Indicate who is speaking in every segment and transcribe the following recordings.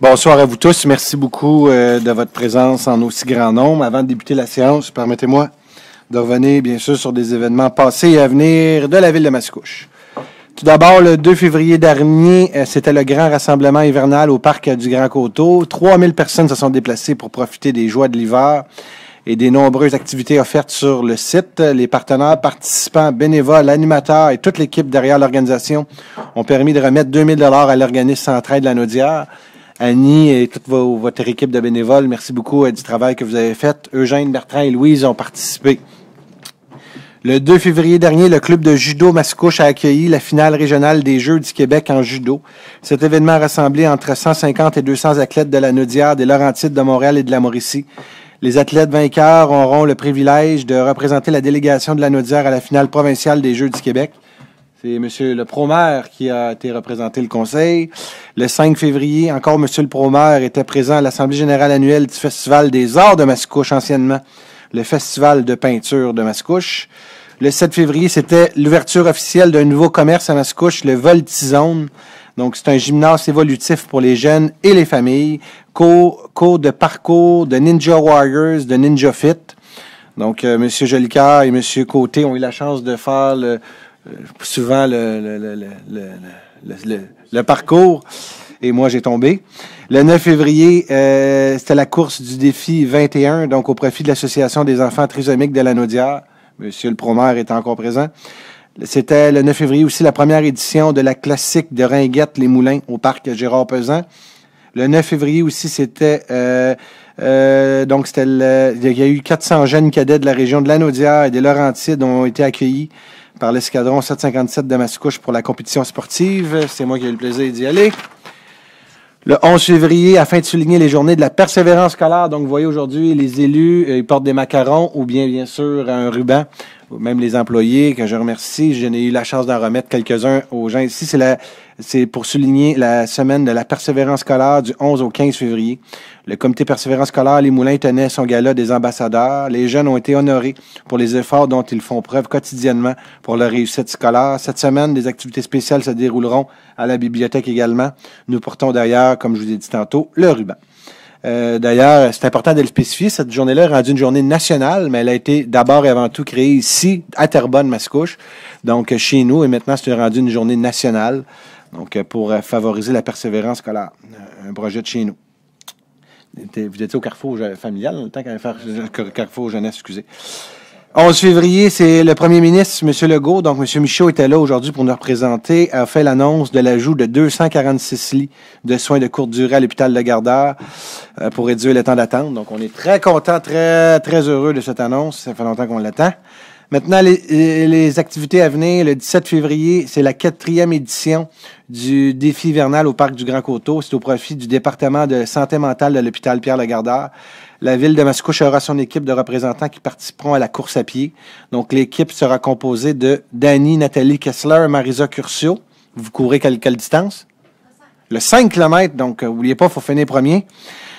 Speaker 1: Bonsoir à vous tous. Merci beaucoup de votre présence en aussi grand nombre. Avant de débuter la séance, permettez-moi de revenir, bien sûr, sur des événements passés et à venir de la ville de Mascouche. Tout d'abord, le 2 février dernier, c'était le grand rassemblement hivernal au parc du Grand Coteau. 3000 personnes se sont déplacées pour profiter des joies de l'hiver et des nombreuses activités offertes sur le site. Les partenaires, participants, bénévoles, animateurs et toute l'équipe derrière l'organisation ont permis de remettre 2000 $ à l'organisme Centraide de la Naudière. Annie et toute votre équipe de bénévoles, merci beaucoup du travail que vous avez fait. Eugène, Bertrand et Louise ont participé. Le 2 février dernier, le club de judo Mascouche a accueilli la finale régionale des Jeux du Québec en judo. Cet événement a rassemblé entre 150 et 200 athlètes de la Naudière, des Laurentides, de Montréal et de la Mauricie. Les athlètes vainqueurs auront le privilège de représenter la délégation de la Naudière à la finale provinciale des Jeux du Québec. C'est M. le Promaire qui a été représenté le conseil. Le 5 février, encore M. le Promaire était présent à l'Assemblée générale annuelle du Festival des arts de Mascouche, anciennement le Festival de peinture de Mascouche. Le 7 février, c'était l'ouverture officielle d'un nouveau commerce à Mascouche, le Voltizone. Donc, c'est un gymnase évolutif pour les jeunes et les familles. Cours de parcours, de Ninja Warriors, de Ninja Fit. Donc, M. Jolicoeur et M. Côté ont eu la chance de faire souvent le parcours, et moi j'ai tombé. Le 9 février, c'était la course du défi 21, donc au profit de l'Association des enfants trisomiques de la Naudière. Monsieur le Promaire est encore présent. C'était le 9 février aussi la première édition de la classique de Ringuette-les-Moulins au parc Gérard-Pesan. Le 9 février aussi, c'était donc il y a eu 400 jeunes cadets de la région de la Naudière et des Laurentides ont été accueillis par l'escadron 757 de Mascouche pour la compétition sportive. C'est moi qui ai eu le plaisir d'y aller. Le 11 février, afin de souligner les journées de la persévérance scolaire, donc vous voyez aujourd'hui les élus, ils portent des macarons ou bien sûr un ruban, même les employés que je remercie. J'ai eu la chance d'en remettre quelques-uns aux gens ici. C'est pour souligner la semaine de la persévérance scolaire du 11 au 15 février. Le comité persévérance scolaire Les Moulins tenait son gala des ambassadeurs. Les jeunes ont été honorés pour les efforts dont ils font preuve quotidiennement pour leur réussite scolaire. Cette semaine, des activités spéciales se dérouleront à la bibliothèque également. Nous portons d'ailleurs, comme je vous ai dit tantôt, le ruban. D'ailleurs, c'est important de le spécifier, cette journée-là est rendue une journée nationale, mais elle a été d'abord et avant tout créée ici, à Terrebonne, Mascouche, donc chez nous, et maintenant c'est rendu une journée nationale, donc pour favoriser la persévérance scolaire, un projet de chez nous. Vous étiez au Carrefour familial, dans le temps qu'il allait faire Carrefour jeunesse, excusez. 11 février, c'est le premier ministre, M. Legault, donc M. Michaud était là aujourd'hui pour nous représenter, a fait l'annonce de l'ajout de 246 lits de soins de courte durée à l'hôpital de Gardeur pour réduire le temps d'attente. Donc, on est très contents, très, très heureux de cette annonce. Ça fait longtemps qu'on l'attend. Maintenant, les activités à venir, le 17 février, c'est la 4e édition du défi hivernal au parc du Grand Coteau. C'est au profit du département de santé mentale de l'hôpital Pierre-Legardeur. La ville de Mascouche aura son équipe de représentants qui participeront à la course à pied. Donc, l'équipe sera composée de Dany, Nathalie Kessler, Marisa Curcio. Vous courez quelle distance? Le 5 km, donc n'oubliez pas, il faut finir premier.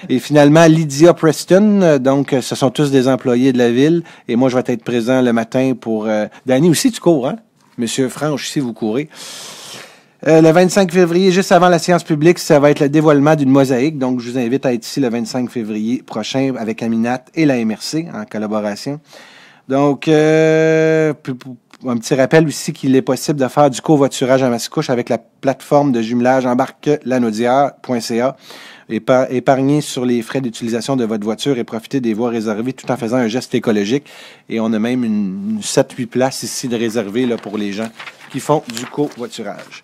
Speaker 1: Et finalement, Lydia Preston, donc ce sont tous des employés de la ville. Et moi, je vais être présent le matin pour... Dany aussi, tu cours, hein? Monsieur Franche, ici, vous courez. Le 25 février, juste avant la séance publique, ça va être le dévoilement d'une mosaïque. Donc, je vous invite à être ici le 25 février prochain avec Aminat et la MRC en collaboration. Donc, un petit rappel aussi qu'il est possible de faire du covoiturage à Mascouche avec la plateforme de jumelage embarquelanaudière.ca. Épargnez sur les frais d'utilisation de votre voiture et profitez des voies réservées tout en faisant un geste écologique. Et on a même une 7-8 places ici de réservées là, pour les gens qui font du covoiturage.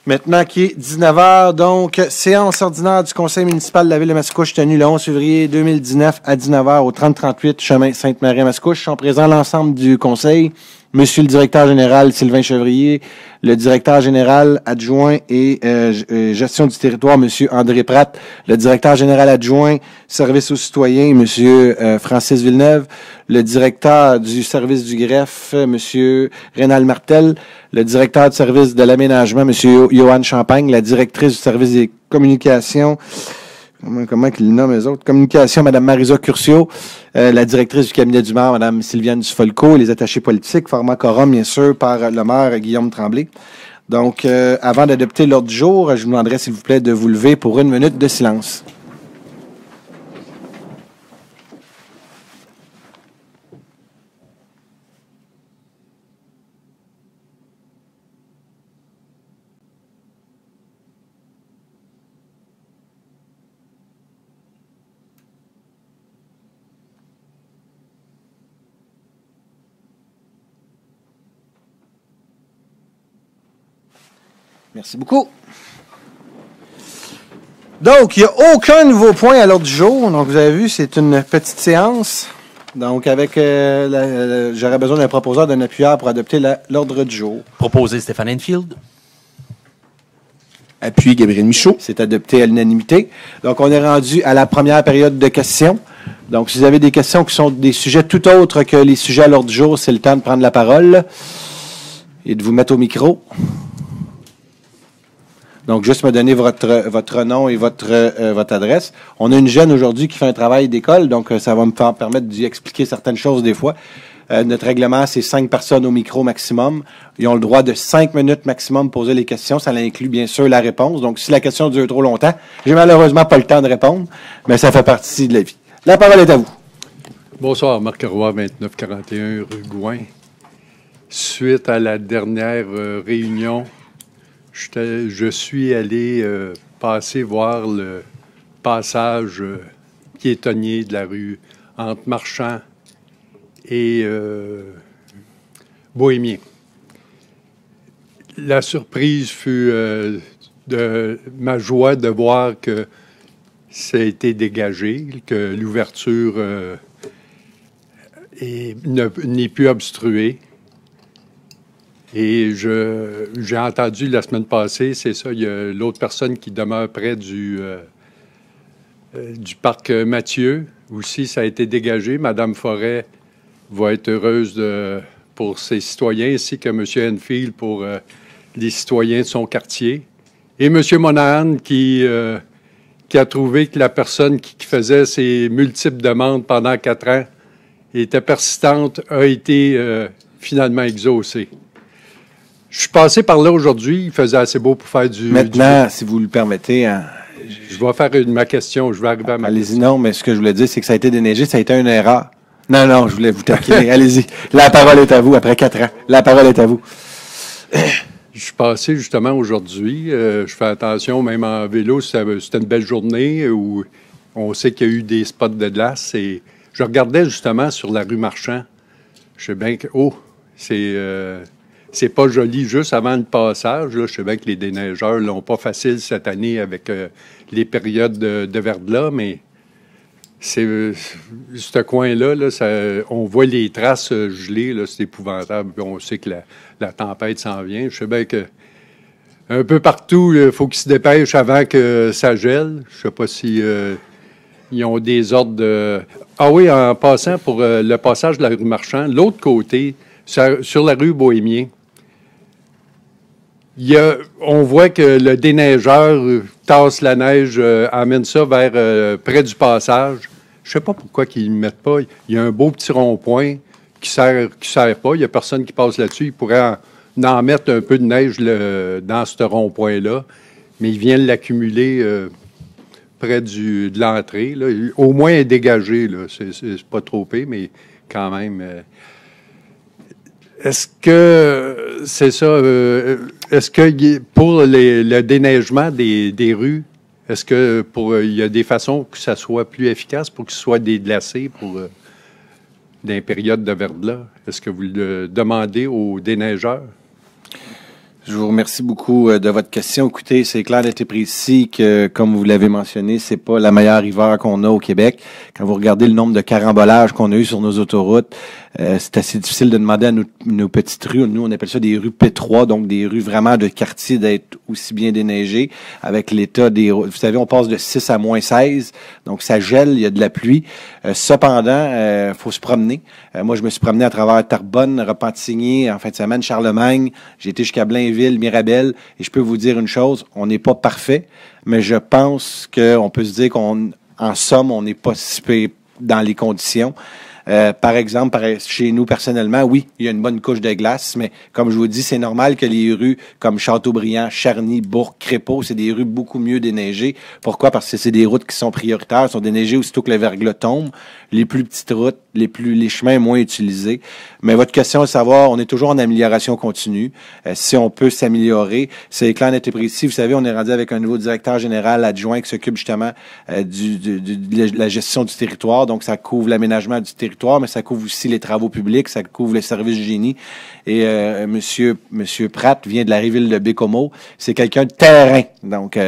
Speaker 1: Maintenant, qui est 19h, donc, séance ordinaire du conseil municipal de la ville de Mascouche tenue le 11 février 2019 à 19h au 3038 chemin Sainte-Marie-Mascouche. Sont présents l'ensemble du conseil. Monsieur le directeur général Sylvain Chevrier, le directeur général adjoint et gestion du territoire, Monsieur André Pratt, le directeur général adjoint service aux citoyens, Monsieur Francis Villeneuve, le directeur du service du greffe, Monsieur Rénal Martel, le directeur du service de l'aménagement, Monsieur Johan Champagne, la directrice du service des communications, comment qu'ils nomment les autres? Communication, Mme Marisa Curcio, la directrice du cabinet du maire, Mme Sylviane Dufolco, les attachés politiques, format quorum, bien sûr, par le maire Guillaume Tremblay. Donc, avant d'adopter l'ordre du jour, je vous demanderai, s'il vous plaît, de vous lever pour 1 minute de silence. Merci beaucoup. Donc, il n'y a aucun nouveau point à l'ordre du jour. Donc, vous avez vu, c'est une petite séance. Donc, avec j'aurais besoin d'un proposeur, d'un appuyeur pour adopter l'ordre du jour.
Speaker 2: Proposé Stéphane Enfield.
Speaker 1: Appuyé Gabriel Michaud. C'est adopté à l'unanimité. Donc, on est rendu à la première période de questions. Donc, si vous avez des questions qui sont des sujets tout autres que les sujets à l'ordre du jour, c'est le temps de prendre la parole et de vous mettre au micro. Donc, juste me donner votre nom et votre adresse. On a une jeune aujourd'hui qui fait un travail d'école, donc ça va me permettre d'y expliquer certaines choses des fois. Notre règlement, c'est 5 personnes au micro maximum. Ils ont le droit de 5 minutes maximum pour poser les questions. Ça inclut bien sûr la réponse. Donc, si la question dure trop longtemps, j'ai malheureusement pas le temps de répondre, mais ça fait partie de la vie. La parole est à vous.
Speaker 3: Bonsoir, Marc Roy, 2941 rue Gouin. Suite à la dernière réunion, je suis allé passer voir le passage piétonnier de la rue entre Marchand et Bohémien. La surprise fut de ma joie de voir que ça a été dégagé, que l'ouverture n'est plus obstruée. Et j'ai entendu la semaine passée, c'est ça, il y a l'autre personne qui demeure près du parc Mathieu. Aussi, ça a été dégagé. Madame Forêt va être heureuse pour ses citoyens, ainsi que M. Enfield pour les citoyens de son quartier. Et M. Monahan qui a trouvé que la personne qui faisait ses multiples demandes pendant 4 ans était persistante, a été finalement exaucée. Je suis passé par là aujourd'hui. Il faisait assez beau pour faire du...
Speaker 1: Maintenant, si vous le permettez...
Speaker 3: Je vais faire ma question. Je vais arriver à ma question.
Speaker 1: Allez-y, non, mais ce que je voulais dire, c'est que ça a été déneigé. Ça a été une erreur. Non, je voulais vous taquiner. Allez-y. La parole est à vous, après 4 ans. La parole est à vous.
Speaker 3: Je suis passé justement aujourd'hui. Je fais attention, même en vélo, c'était une belle journée où on sait qu'il y a eu des spots de glace. Et je regardais justement sur la rue Marchand. Je sais bien que... c'est pas joli juste avant le passage. Là, je sais bien que les déneigeurs l'ont pas facile cette année avec les périodes de verglas, mais ce coin-là, on voit les traces gelées, là, c'est épouvantable. Puis on sait que la tempête s'en vient. Je sais bien que un peu partout, il faut qu'ils se dépêchent avant que ça gèle. Je sais pas si ils ont des ordres de... Ah oui, en passant pour le passage de la rue Marchand, l'autre côté, sur la rue Bohémien, on voit que le déneigeur tasse la neige, amène ça vers près du passage. Je sais pas pourquoi qu'ils ne mettent pas. Il y a un beau petit rond-point qui sert pas. Il y a personne qui passe là-dessus. Il pourrait en mettre un peu de neige dans ce rond-point-là, mais il vient l'accumuler près de l'entrée. Au moins dégagé. C'est pas trop pire, mais quand même... Est-ce que c'est ça? Est-ce que pour le déneigement des rues, est-ce que il y a des façons que ça soit plus efficace pour que ce soit déglacé pour dans les périodes de verglas? Est-ce que vous le demandez aux déneigeurs?
Speaker 1: Je vous remercie beaucoup de votre question. Écoutez, c'est clair d'être précis que, comme vous l'avez mentionné, c'est pas la meilleure hiver qu'on a au Québec. Quand vous regardez le nombre de carambolages qu'on a eu sur nos autoroutes, c'est assez difficile de demander à nos petites rues. Nous, on appelle ça des rues P3, donc des rues vraiment de quartier d'être aussi bien déneigées avec l'état des... Vous savez, on passe de 6 à moins 16, donc ça gèle, il y a de la pluie. Cependant, faut se promener. Moi, je me suis promené à travers Terrebonne, Repentigny, en fin de semaine, Charlemagne. J'ai été jusqu'à Blainville, Mirabel, et je peux vous dire une chose, on n'est pas parfait, mais je pense qu'on peut se dire qu'en somme, on n'est pas si pire dans les conditions. Par exemple, chez nous, personnellement, oui, il y a une bonne couche de glace, mais comme je vous dis, c'est normal que les rues comme Châteaubriand, Charny, Bourg, Crépeau, c'est des rues beaucoup mieux déneigées. Pourquoi? Parce que c'est des routes qui sont prioritaires, sont déneigées aussitôt que le verglas tombe. Les plus petites routes, les chemins moins utilisés. Mais votre question est de savoir, on est toujours en amélioration continue. Si on peut s'améliorer, c'est clair, net et précis. Vous savez, on est rendu avec un nouveau directeur général adjoint qui s'occupe justement de la gestion du territoire. Donc, ça couvre l'aménagement du territoire, mais ça couvre aussi les travaux publics, ça couvre les services de génie. Et Monsieur Pratt vient de la Rive-Ville de Bécomo. C'est quelqu'un de terrain. Donc,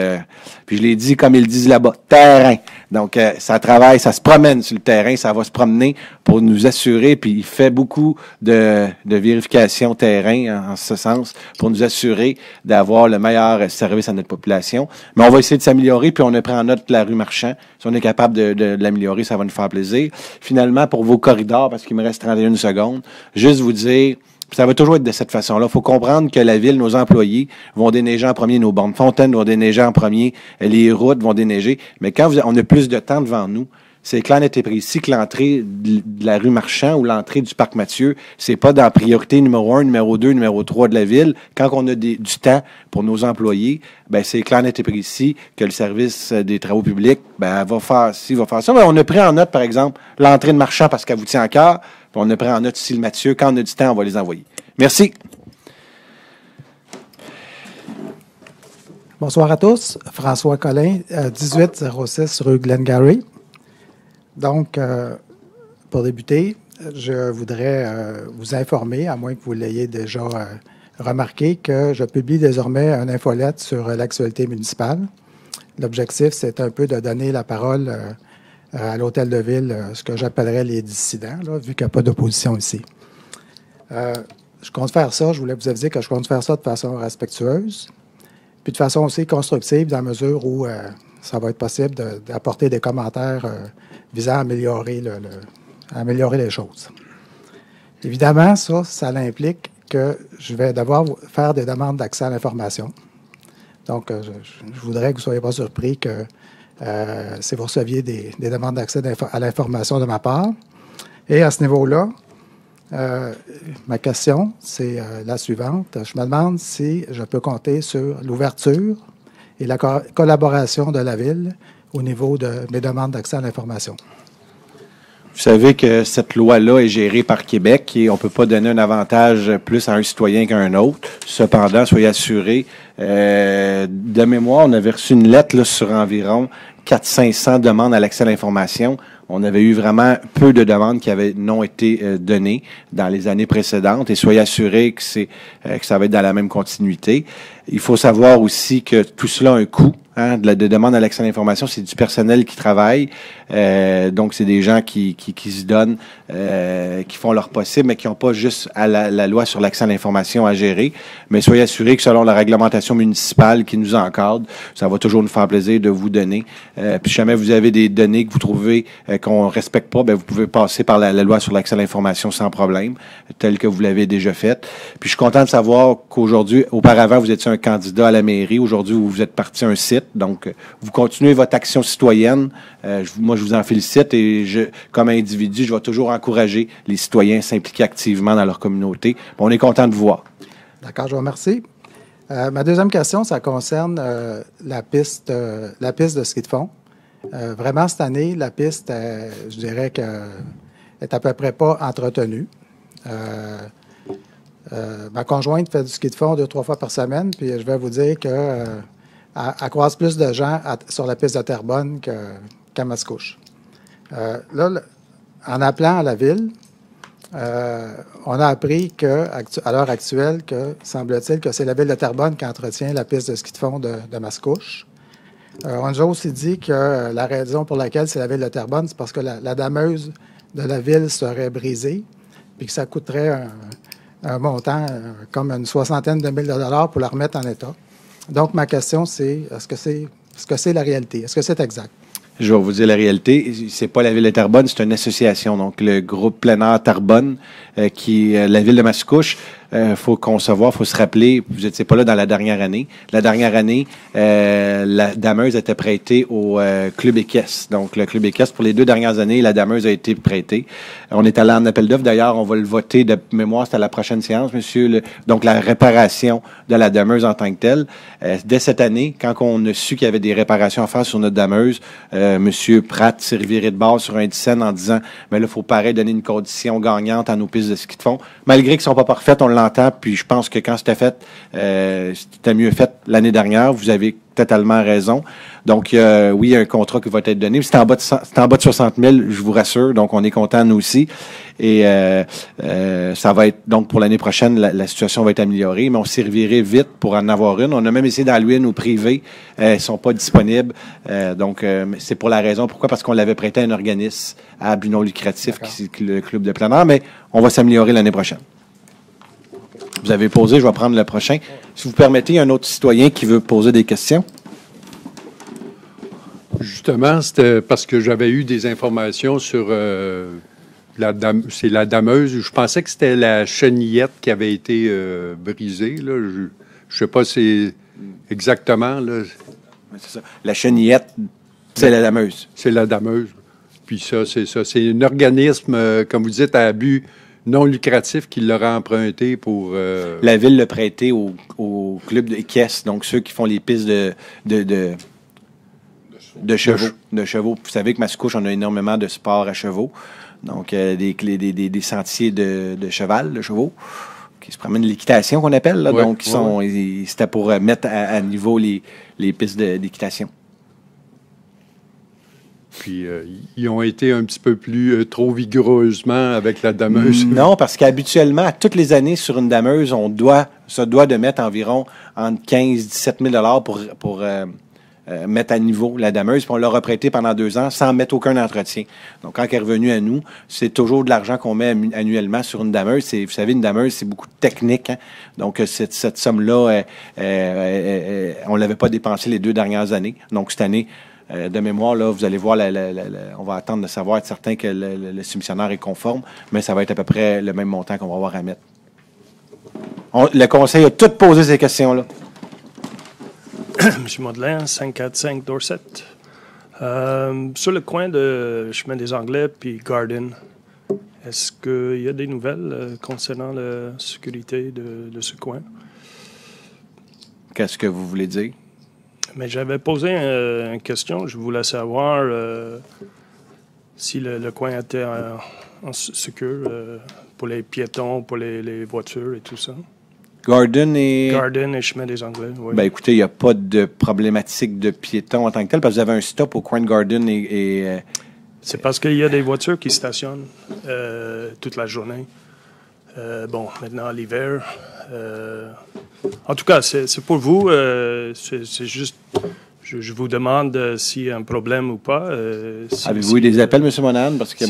Speaker 1: puis je l'ai dit comme ils disent là-bas, terrain. Donc, ça travaille, ça se promène sur le terrain, ça va se promener pour nous assurer, puis il fait beaucoup de vérifications terrain en ce sens, pour nous assurer d'avoir le meilleur service à notre population. Mais on va essayer de s'améliorer, puis on a pris en note la rue Marchand. Si on est capable de l'améliorer, ça va nous faire plaisir. Finalement, pour vos corridors, parce qu'il me reste 31 secondes, juste vous dire, ça va toujours être de cette façon-là. Il faut comprendre que la ville, nos employés vont déneiger en premier, nos bornes fontaines vont déneiger en premier, les routes vont déneiger. Mais quand on a plus de temps devant nous, c'est clair, net et précis que l'entrée de la rue Marchand ou l'entrée du parc Mathieu, c'est pas dans la priorité numéro 1, numéro 2, numéro 3 de la ville. Quand on a du temps pour nos employés, ben c'est clair, net et précis que le service des travaux publics, ben va faire ça. Mais on a pris en note, par exemple, l'entrée de Marchand parce qu'elle vous tient à cœur. Puis on a pris en note ici le Mathieu. Quand on a du temps, on va les envoyer. Merci.
Speaker 2: Bonsoir à tous. François Collin, 1806 rue Glengarry. Donc, pour débuter, je voudrais vous informer, à moins que vous l'ayez déjà remarqué, que je publie désormais une infolette sur l'actualité municipale. L'objectif, c'est un peu de donner la parole à l'hôtel de ville, ce que j'appellerais les dissidents, là, vu qu'il n'y a pas d'opposition ici. Je compte faire ça, je voulais vous aviser que je compte faire ça de façon respectueuse, puis de façon aussi constructive, dans la mesure où ça va être possible d'apporter des commentaires visant à améliorer, améliorer les choses. Évidemment, ça implique que je vais devoir faire des demandes d'accès à l'information. Donc, je voudrais que vous ne soyez pas surpris que si vous receviez des demandes d'accès à l'information de ma part. Et à ce niveau-là, ma question, c'est la suivante. Je me demande si je peux compter sur l'ouverture et la collaboration de la Ville au niveau de mes demandes d'accès à l'information.
Speaker 1: Vous savez que cette loi-là est gérée par Québec et on ne peut pas donner un avantage plus à un citoyen qu'à un autre. Cependant, soyez assurés, de mémoire, on avait reçu une lettre là, sur environ 400-500 demandes à l'accès à l'information. On avait eu vraiment peu de demandes qui avaient non été données dans les années précédentes et soyez assurés que que ça va être dans la même continuité. Il faut savoir aussi que tout cela a un coût. De demande à l'accès à l'information, c'est du personnel qui travaille. Donc, c'est des gens qui se donnent, qui font leur possible, mais qui n'ont pas juste à la loi sur l'accès à l'information à gérer. Mais soyez assurés que selon la réglementation municipale qui nous encadre, ça va toujours nous faire plaisir de vous donner. Puis, si jamais vous avez des données que vous trouvez qu'on ne respecte pas, ben vous pouvez passer par la loi sur l'accès à l'information sans problème, tel que vous l'avez déjà fait. Puis, je suis content de savoir qu'aujourd'hui, auparavant, vous étiez un candidat à la mairie. Aujourd'hui, vous êtes parti à un site. Donc, vous continuez votre action citoyenne. Moi, je vous en félicite et comme individu, je vais toujours encourager les citoyens à s'impliquer activement dans leur communauté. On est content de vous voir.
Speaker 2: D'accord, je vous remercie. Ma deuxième question, ça concerne la piste de ski de fond. Vraiment, cette année, la piste, je dirais qu'elle est à peu près pas entretenue. Ma conjointe fait du ski de fond 2-3 fois par semaine, puis je vais vous dire que elle croise plus de gens sur la piste de Terrebonne qu'à Mascouche. Là, en appelant à la ville, on a appris à l'heure actuelle que, semble-t-il, que c'est la ville de Terrebonne qui entretient la piste de ski de fond de Mascouche. On nous a aussi dit que la raison pour laquelle c'est la ville de Terrebonne, c'est parce que la dameuse de la ville serait brisée, puis que ça coûterait un montant comme une soixantaine de mille de dollars pour la remettre en état. Donc, ma question, c'est est-ce que c'est la réalité? Est-ce que c'est exact?
Speaker 1: Je vais vous dire la réalité. C'est pas la ville de Terrebonne, c'est une association. Donc, le groupe plein air Terrebonne, qui est la ville de Mascouche, faut concevoir, faut se rappeler, vous n'étiez pas là dans la dernière année. La dernière année, la Dameuse était prêtée au Club Équestre. Donc, le Club Équestre, pour les 2 dernières années, la Dameuse a été prêtée. On est allé en appel d'offres. D'ailleurs, on va le voter de mémoire, c'est à la prochaine séance, monsieur. Donc, la réparation de la Dameuse en tant que telle. Dès cette année, quand on a su qu'il y avait des réparations à faire sur notre Dameuse, monsieur Pratt s'est reviré de bord sur un dixaine en disant, mais là, il faut pareil donner une condition gagnante à nos pistes de ski de fond. Malgré qu'ils sont pas parfaites, on l'entend, puis je pense que quand c'était fait, c'était mieux fait l'année dernière. Vous avez totalement raison. Donc, oui, il y a un contrat qui va être donné. C'est en bas de 60 000, je vous rassure. Donc, on est content, nous aussi. Et ça va être, donc, pour l'année prochaine, la situation va être améliorée, mais on s'y revirait vite pour en avoir une. On a même essayé d'en louer une au privé. Elles sont pas disponibles. Donc, c'est pour la raison. Pourquoi? Parce qu'on l'avait prêté à un organisme à but non lucratif, qui est le Club de plein air, mais on va s'améliorer l'année prochaine. Vous avez posé, je vais prendre le prochain. Si vous permettez, il y a un autre citoyen qui veut poser des questions.
Speaker 3: Justement, c'était parce que j'avais eu des informations sur c'est la Dameuse. Je pensais que c'était la chenillette qui avait été brisée. Là. Je ne sais pas si exactement. Là.
Speaker 1: C'est ça. La chenillette, c'est la Dameuse.
Speaker 3: C'est la Dameuse. Puis ça, c'est ça. C'est un organisme, comme vous dites, à but non lucratif qui l'aura emprunté pour...
Speaker 1: La ville l'a prêté au club de caisse, donc ceux qui font les pistes de chevaux. De chevaux. Vous savez que Mascouche, on a énormément de sports à chevaux. Donc, des sentiers de cheval, de chevaux, qui se promènent l'équitation qu'on appelle. Là.
Speaker 3: Ouais,
Speaker 1: donc, c'était pour mettre à niveau les pistes d'équitation.
Speaker 3: Puis, ils ont été un petit peu plus trop vigoureusement avec la Dameuse.
Speaker 1: Non, parce qu'habituellement, à toutes les années, sur une Dameuse, on se doit de mettre environ entre 15 et 17 000 pour mettre à niveau la Dameuse. Puis on l'a reprêté pendant 2 ans sans mettre aucun entretien. Donc, quand elle est revenue à nous, c'est toujours de l'argent qu'on met annuellement sur une Dameuse. Vous savez, une Dameuse, c'est beaucoup de technique. Hein? Donc, cette somme-là, on ne l'avait pas dépensée les 2 dernières années. Donc, cette année, de mémoire, là, vous allez voir, on va attendre de savoir, être certain que le soumissionnaire est conforme, mais ça va être à peu près le même montant qu'on va avoir à mettre. Le conseil a tout posé ces questions-là.
Speaker 4: M. Modelin, 545 Dorset. Sur le coin de Chemin des Anglais puis Garden, est-ce qu'il y a des nouvelles concernant la sécurité de ce coin?
Speaker 1: Qu'est-ce que vous voulez dire?
Speaker 4: Mais j'avais posé une question. Je voulais savoir si le coin était en sécurité pour les piétons, pour les voitures et tout ça.
Speaker 1: Garden et
Speaker 4: Chemin des Anglais, oui.
Speaker 1: Ben écoutez, il n'y a pas de problématique de piétons en tant que tel, parce que vous avez un stop au coin de Garden et
Speaker 4: C'est parce qu'il y a des voitures qui stationnent toute la journée. Maintenant, l'hiver. En tout cas, c'est pour vous. C'est juste... Je vous demande s'il y a un problème ou pas.
Speaker 1: Avez-vous eu des appels, M. Monahan? Parce que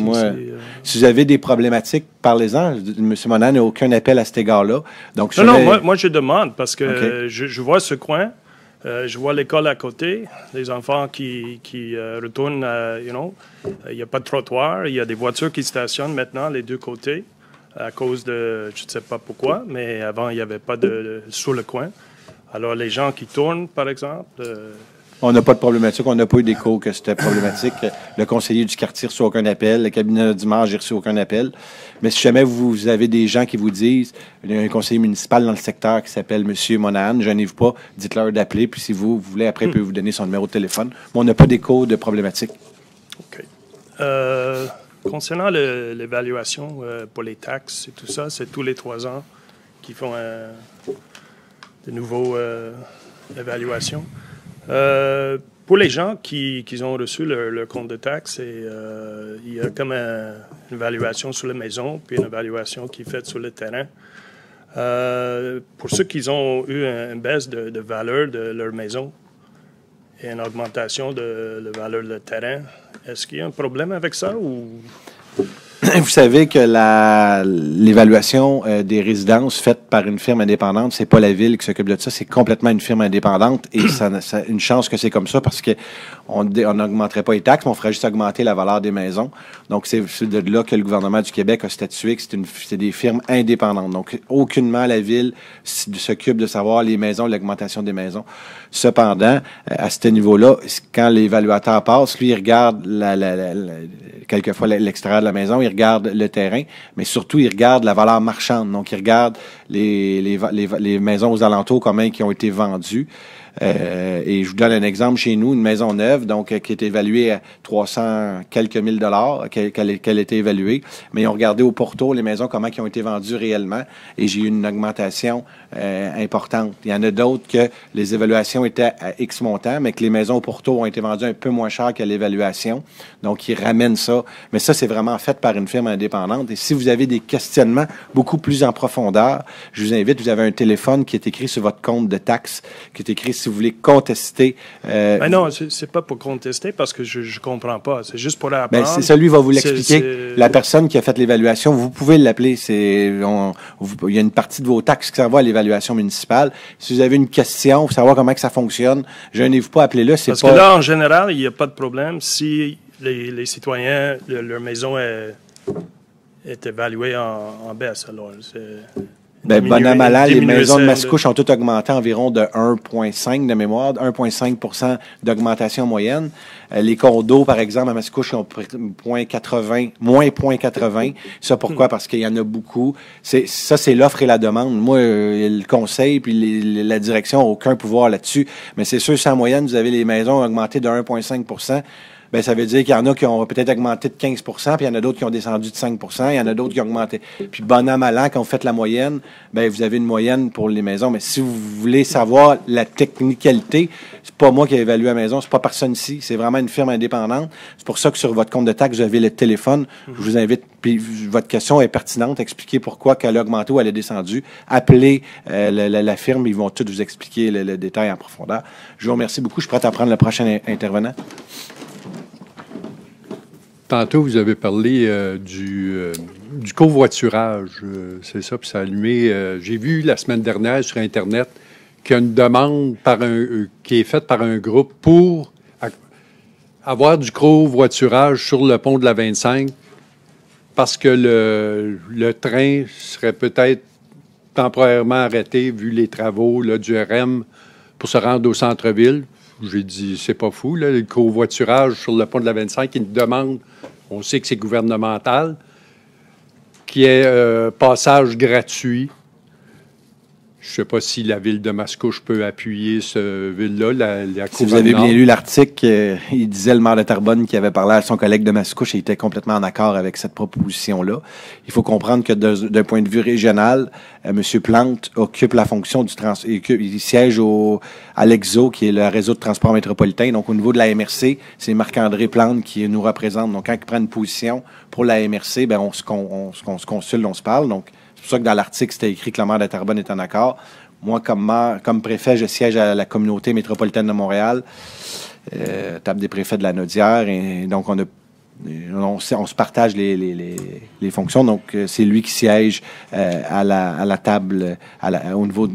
Speaker 1: si vous avez des problématiques, parlez-en. M. Monahan n'a aucun appel à cet égard-là. Donc,
Speaker 4: moi, je demande parce que je vois ce coin. Je vois l'école à côté, les enfants qui retournent, il n'y a pas de trottoir, il y a des voitures qui stationnent maintenant les 2 côtés à cause de, je ne sais pas pourquoi, mais avant, il n'y avait pas sur le coin. Alors, les gens qui tournent, par exemple...
Speaker 1: On n'a pas de problématique. On n'a pas eu d'écho que c'était problématique. Le conseiller du quartier ne reçoit aucun appel. Le cabinet du maire n'a reçu aucun appel. Mais si jamais vous avez des gens qui vous disent, il y a un conseiller municipal dans le secteur qui s'appelle M. Monahan, gênez-vous pas, dites-leur d'appeler. Puis si vous voulez, après, il peut vous donner son numéro de téléphone. Mais on n'a pas d'écho de problématique.
Speaker 4: OK. Concernant l'évaluation pour les taxes et tout ça, c'est tous les 3 ans qu'ils font de nouveaux évaluations. Pour les gens qui ont reçu leur compte de taxes, il y a comme une évaluation sur la maison, puis une évaluation qui est faite sur le terrain. Pour ceux qui ont eu une baisse de valeur de leur maison et une augmentation de la valeur de terrain, est-ce qu'il y a un problème avec ça ou...
Speaker 1: vous savez que l'évaluation des résidences faite par une firme indépendante, c'est pas la ville qui s'occupe de ça, c'est complètement une firme indépendante et ça une chance que c'est comme ça parce que on n'augmenterait pas les taxes, mais on ferait juste augmenter la valeur des maisons. Donc, c'est de là que le gouvernement du Québec a statué que c'est des firmes indépendantes. Donc, aucunement la ville s'occupe de savoir les maisons, l'augmentation des maisons. Cependant, à ce niveau-là, quand l'évaluateur passe, lui, il regarde quelquefois l'extérieur de la maison, il regarde le terrain, mais surtout, il regarde la valeur marchande. Donc, il regarde les maisons aux alentours, combien qui ont été vendues. Et je vous donne un exemple chez nous, une maison neuve, donc qui est évaluée à 300 quelques mille dollars, qu'elle a été évaluée. Mais ils ont regardé au pourtour les maisons, comment qui ont été vendues réellement, et j'ai eu une augmentation importante. Il y en a d'autres que les évaluations étaient à X montant, mais que les maisons au pourtour ont été vendues un peu moins cher que l'évaluation. Donc, ils ramènent ça. Mais ça, c'est vraiment fait par une firme indépendante. Et si vous avez des questionnements beaucoup plus en profondeur, je vous invite, vous avez un téléphone qui est écrit sur votre compte de taxes, qui est écrit si vous voulez contester.
Speaker 4: Ben non, c'est pas pour contester parce que je comprends pas. C'est juste pour apprendre.
Speaker 1: Ben c'est ça, lui va vous l'expliquer. La personne qui a fait l'évaluation, vous pouvez l'appeler. Il y a une partie de vos taxes qui s'en va à l'évaluation municipale. Si vous avez une question, pour savoir comment que ça fonctionne, gênez-vous pas, appelez-le.
Speaker 4: Parce que là, en général, il n'y a pas de problème. Si les citoyens, leur maison est évaluée en baisse, alors
Speaker 1: ben, bon an, mal an, les maisons de Mascouche ont toutes augmenté environ de 1,5 de mémoire, 1,5 d'augmentation moyenne. Les condos, par exemple, à Mascouche, ont moins 0,80. Ça, pourquoi? Parce qu'il y en a beaucoup. Ça, c'est l'offre et la demande. Moi, le conseil puis la direction n'ont aucun pouvoir là-dessus. Mais c'est sûr, sans moyenne, vous avez les maisons augmentées de 1,5 ben ça veut dire qu'il y en a qui ont peut-être augmenté de 15 puis il y en a d'autres qui ont descendu de 5 il y en a d'autres qui ont augmenté. Puis bon an, mal an, quand vous faites la moyenne, ben vous avez une moyenne pour les maisons. Mais si vous voulez savoir la technicalité, c'est pas moi qui ai évalué la maison, c'est pas personne ici, c'est vraiment une firme indépendante. C'est pour ça que sur votre compte de taxe, vous avez le téléphone. Je vous invite, puis votre question est pertinente, expliquez pourquoi qu'elle a augmenté ou elle a descendu. Appelez la firme, ils vont tout vous expliquer le détail en profondeur. Je vous remercie beaucoup. Je suis prêt à prendre le prochain intervenant.
Speaker 3: Tantôt, vous avez parlé du covoiturage. C'est ça, puis ça a allumé. J'ai vu la semaine dernière sur Internet qu'il y a une demande qui est faite par un groupe pour avoir du covoiturage sur le pont de la 25 parce que le train serait peut-être temporairement arrêté vu les travaux là, du RM pour se rendre au centre-ville. J'ai dit, c'est pas fou, là, le covoiturage sur le pont de la 25, une demande, on sait que c'est gouvernemental, qui est passage gratuit. Je ne sais pas si la ville de Mascouche peut appuyer ce ville-là.
Speaker 1: Si vous avez bien lu l'article, il disait le maire de Terrebonne qui avait parlé à son collègue de Mascouche et il était complètement en accord avec cette proposition-là. Il faut comprendre que d'un point de vue régional, M. Plante occupe la fonction du il siège à l'EXO, qui est le réseau de transport métropolitain. Donc, au niveau de la MRC, c'est Marc-André Plante qui nous représente. Donc, quand il prend une position pour la MRC, ben on se consulte, on se parle. Donc, c'est pour ça que dans l'article, c'était écrit que le maire de Terrebonne est en accord. Moi, comme préfet, je siège à la communauté métropolitaine de Montréal, table des préfets de la Naudière, et donc on se partage les fonctions. Donc, c'est lui qui siège à la table au niveau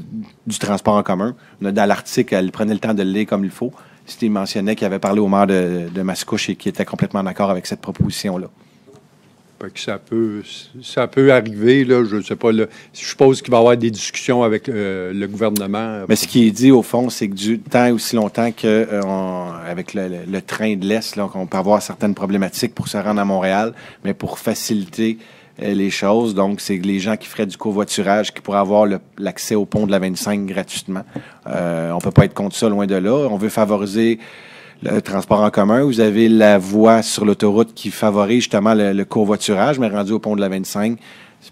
Speaker 1: du transport en commun. Dans l'article, elle prenait le temps de le lire comme il faut. Il mentionnait qu'il avait parlé au maire de Mascouche et qu'il était complètement en accord avec cette proposition-là.
Speaker 3: Ça peut arriver, là, je ne sais pas. Là, je suppose qu'il va y avoir des discussions avec le gouvernement.
Speaker 1: Mais ce qui est dit, au fond, c'est que tant et aussi longtemps avec le train de l'Est, là, qu'on peut avoir certaines problématiques pour se rendre à Montréal, mais pour faciliter les choses, donc c'est les gens qui feraient du covoiturage qui pourraient avoir l'accès au pont de la 25 gratuitement. On ne peut pas être contre ça, loin de là. On veut favoriser le transport en commun. Vous avez la voie sur l'autoroute qui favorise justement le covoiturage, mais rendu au pont de la 25,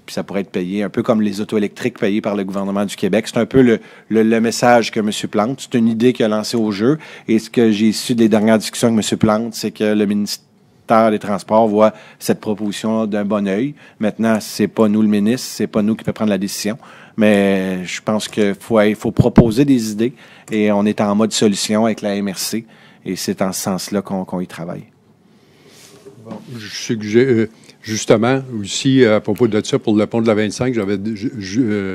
Speaker 1: puis ça pourrait être payé, un peu comme les autos électriques payées par le gouvernement du Québec. C'est un peu le message que M. Plante, c'est une idée qu'il a lancée au jeu, et ce que j'ai su des dernières discussions avec M. Plante, c'est que le ministère des Transports voit cette proposition d'un bon œil. Maintenant, c'est pas nous le ministre, c'est pas nous qui peut prendre la décision, mais je pense qu'il faut proposer des idées, et on est en mode solution avec la MRC. Et c'est en ce sens-là qu'on y travaille.
Speaker 3: Bon, justement, aussi, à propos de ça, pour le pont de la 25, j'avais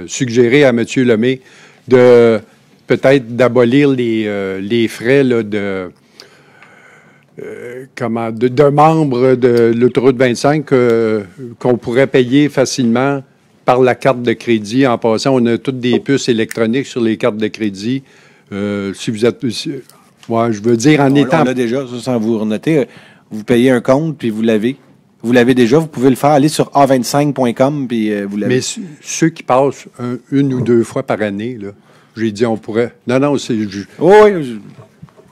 Speaker 3: suggéré à M. Lemay de peut-être d'abolir les frais là, de membres de l'autoroute 25 qu'on pourrait payer facilement par la carte de crédit. En passant, on a toutes des puces électroniques sur les cartes de crédit. Si vous êtes... ouais, je veux dire, en étant...
Speaker 1: On l'a déjà, ça, sans vous renoter. Vous payez un compte, puis vous l'avez. Vous l'avez déjà, vous pouvez le faire. Allez sur a25.com, puis vous l'avez.
Speaker 3: Mais ceux qui passent une ou deux fois par année, là, j'ai dit on pourrait... Non, c'est...
Speaker 1: Oui,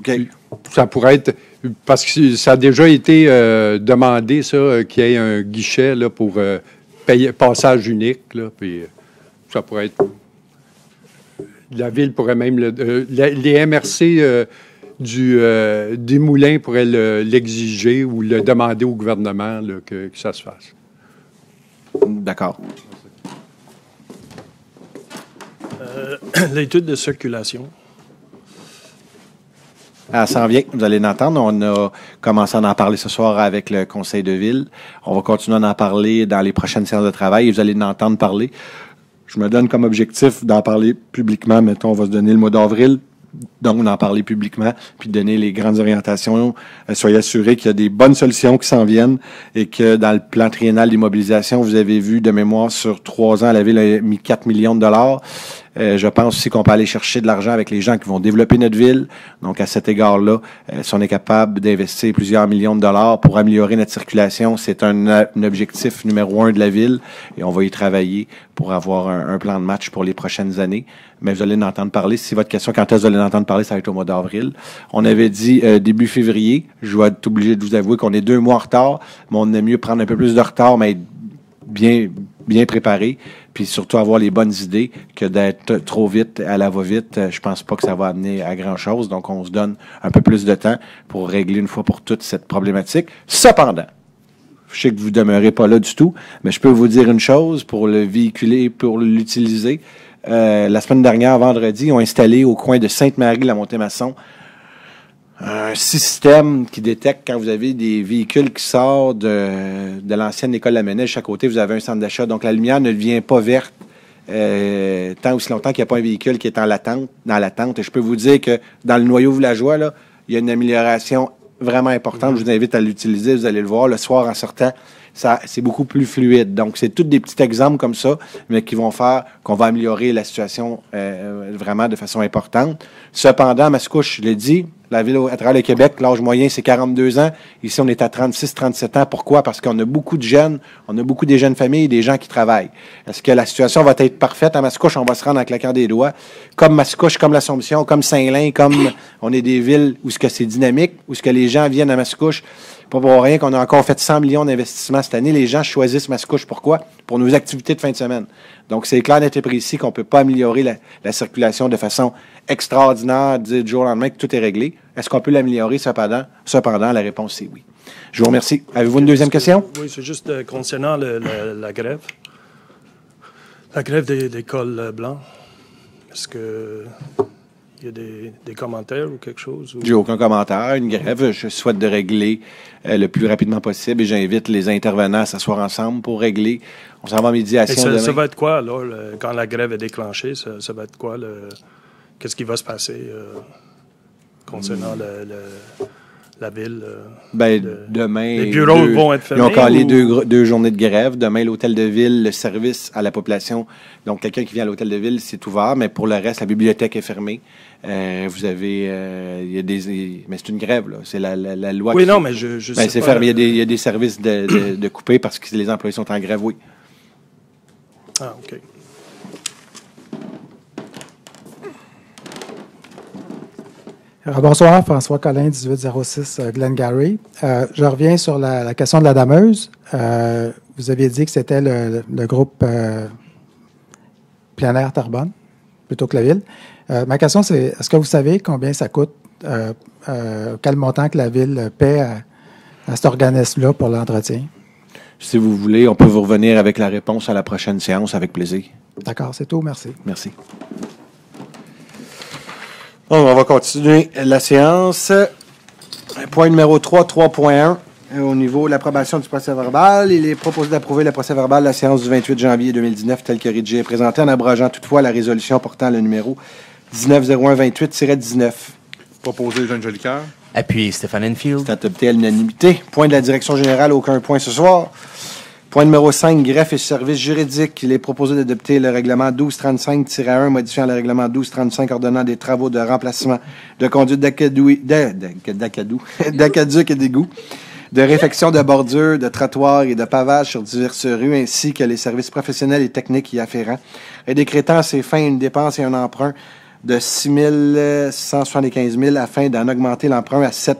Speaker 1: OK.
Speaker 3: Ça pourrait être... Parce que ça a déjà été demandé, ça, qu'il y ait un guichet là, pour payer passage unique. Là, puis ça pourrait être... La Ville pourrait même... les MRC des moulins pourraient l'exiger ou le demander au gouvernement là, que ça se fasse.
Speaker 1: D'accord.
Speaker 4: L'étude de circulation.
Speaker 1: Elle s'en vient, vous allez l'entendre. On a commencé à en parler ce soir avec le conseil de ville. On va continuer à en parler dans les prochaines séances de travail et vous allez l'entendre parler. Je me donne comme objectif d'en parler publiquement. Mettons, on va se donner le mois d'avril. Donc, d'en parler publiquement, puis donner les grandes orientations. Soyez assurés qu'il y a des bonnes solutions qui s'en viennent et que dans le plan triennal d'immobilisation, vous avez vu de mémoire sur 3 ans, la Ville a mis 4 millions de dollars. Je pense aussi qu'on peut aller chercher de l'argent avec les gens qui vont développer notre ville. Donc, à cet égard-là, si on est capable d'investir plusieurs millions de dollars pour améliorer notre circulation, c'est un objectif numéro 1 de la Ville et on va y travailler pour avoir un plan de match pour les prochaines années. Mais vous allez en entendre parler. Si votre question, quand est-ce que vous allez en entendre parler, ça va être au mois d'avril. On avait dit début février. Je vais être obligé de vous avouer qu'on est 2 mois en retard, mais on aime mieux prendre un peu plus de retard, mais être bien préparé, puis surtout avoir les bonnes idées que d'être trop vite à la va-vite. Je pense pas que ça va amener à grand-chose. Donc, on se donne un peu plus de temps pour régler une fois pour toutes cette problématique. Cependant, je sais que vous demeurez pas là du tout, mais je peux vous dire une chose pour le véhiculer, pour l'utiliser. La semaine dernière, vendredi, ils ont installé au coin de Sainte-Marie-la-Montémasson un système qui détecte quand vous avez des véhicules qui sortent de l'ancienne école La Ménage. À côté, vous avez un centre d'achat. Donc, la lumière ne devient pas verte tant aussi longtemps qu'il n'y a pas un véhicule qui est dans l'attente. Et je peux vous dire que dans le noyau villageois, là, il y a une amélioration vraiment importante. Je vous invite à l'utiliser. Vous allez le voir le soir en sortant. C'est beaucoup plus fluide. Donc, c'est tous des petits exemples comme ça, mais qui vont faire qu'on va améliorer la situation vraiment de façon importante. Cependant, à Mascouche, je l'ai dit, la Ville à travers le Québec, l'âge moyen, c'est 42 ans. Ici, on est à 36-37 ans. Pourquoi? Parce qu'on a beaucoup de jeunes, on a beaucoup des jeunes familles et des gens qui travaillent. Est-ce que la situation va être parfaite à Mascouche? On va se rendre en claquant des doigts. Comme Mascouche, comme l'Assomption, comme Saint-Lin, comme on est des villes où ce que c'est dynamique, où ce que les gens viennent à Mascouche. Pas pour rien qu'on a encore fait 100 millions d'investissements cette année. Les gens choisissent Mascouche. Pourquoi? Pour nos activités de fin de semaine. Donc, c'est clair, net et précis qu'on ne peut pas améliorer la circulation de façon extraordinaire, dire du jour au lendemain que tout est réglé. Est-ce qu'on peut l'améliorer cependant? Cependant, la réponse est oui. Je vous remercie. Avez-vous une deuxième question?
Speaker 4: Oui, c'est juste concernant la grève. La grève des cols blancs. Est-ce que... il y a des commentaires ou quelque chose?
Speaker 1: J'ai aucun commentaire. Une grève, je souhaite de régler le plus rapidement possible et j'invite les intervenants à s'asseoir ensemble pour régler. On s'en va en médiation demain.
Speaker 4: Ça va être quoi, là, quand la grève est déclenchée? Ça va être quoi? Qu'est-ce qui va se passer concernant la ville?
Speaker 1: Demain,
Speaker 4: les bureaux vont être fermés?
Speaker 1: Ils ont calé deux journées de grève. Demain, l'hôtel de ville, le service à la population. Donc, quelqu'un qui vient à l'hôtel de ville, c'est ouvert, mais pour le reste, la bibliothèque est fermée. Vous avez... mais c'est une grève, là. C'est la loi
Speaker 4: oui, non, mais je sais
Speaker 1: c'est
Speaker 4: pas.
Speaker 1: fermé. Il y a des services de coupés parce que les employés sont en grève, oui.
Speaker 4: Ah, OK.
Speaker 2: Bonsoir, François Collin, 1806 Glengarry. Je reviens sur la question de la dameuse. Vous aviez dit que c'était le groupe Plein Air Terrebonne, plutôt que la ville. Ma question, c'est, est-ce que vous savez combien ça coûte, quel montant que la ville paie à cet organisme-là pour l'entretien?
Speaker 1: Si vous voulez, on peut vous revenir avec la réponse à la prochaine séance avec plaisir.
Speaker 2: D'accord, c'est tout. Merci.
Speaker 1: Merci. On va continuer la séance. Point numéro 3, 3.1. Au niveau de l'approbation du procès-verbal, il est proposé d'approuver le procès-verbal de la séance du 28 janvier 2019 tel que rédigé et présenté en abrogeant toutefois la résolution portant le numéro 190128-19.
Speaker 5: Proposé Jean Jolicoeur.
Speaker 6: Appuyé Stéphane Enfield.
Speaker 1: C'est adopté à l'unanimité. Point de la direction générale, aucun point ce soir. Point numéro 5, greffe et services juridiques. Il est proposé d'adopter le règlement 1235-1 modifiant le règlement 1235 ordonnant des travaux de remplacement de conduite d'aqueduc et d'égout, de réfection de bordures, de trottoirs et de pavage sur diverses rues, ainsi que les services professionnels et techniques y afférents, et décrétant à ces fins une dépense et un emprunt de 6 175 000 afin d'en augmenter l'emprunt à 7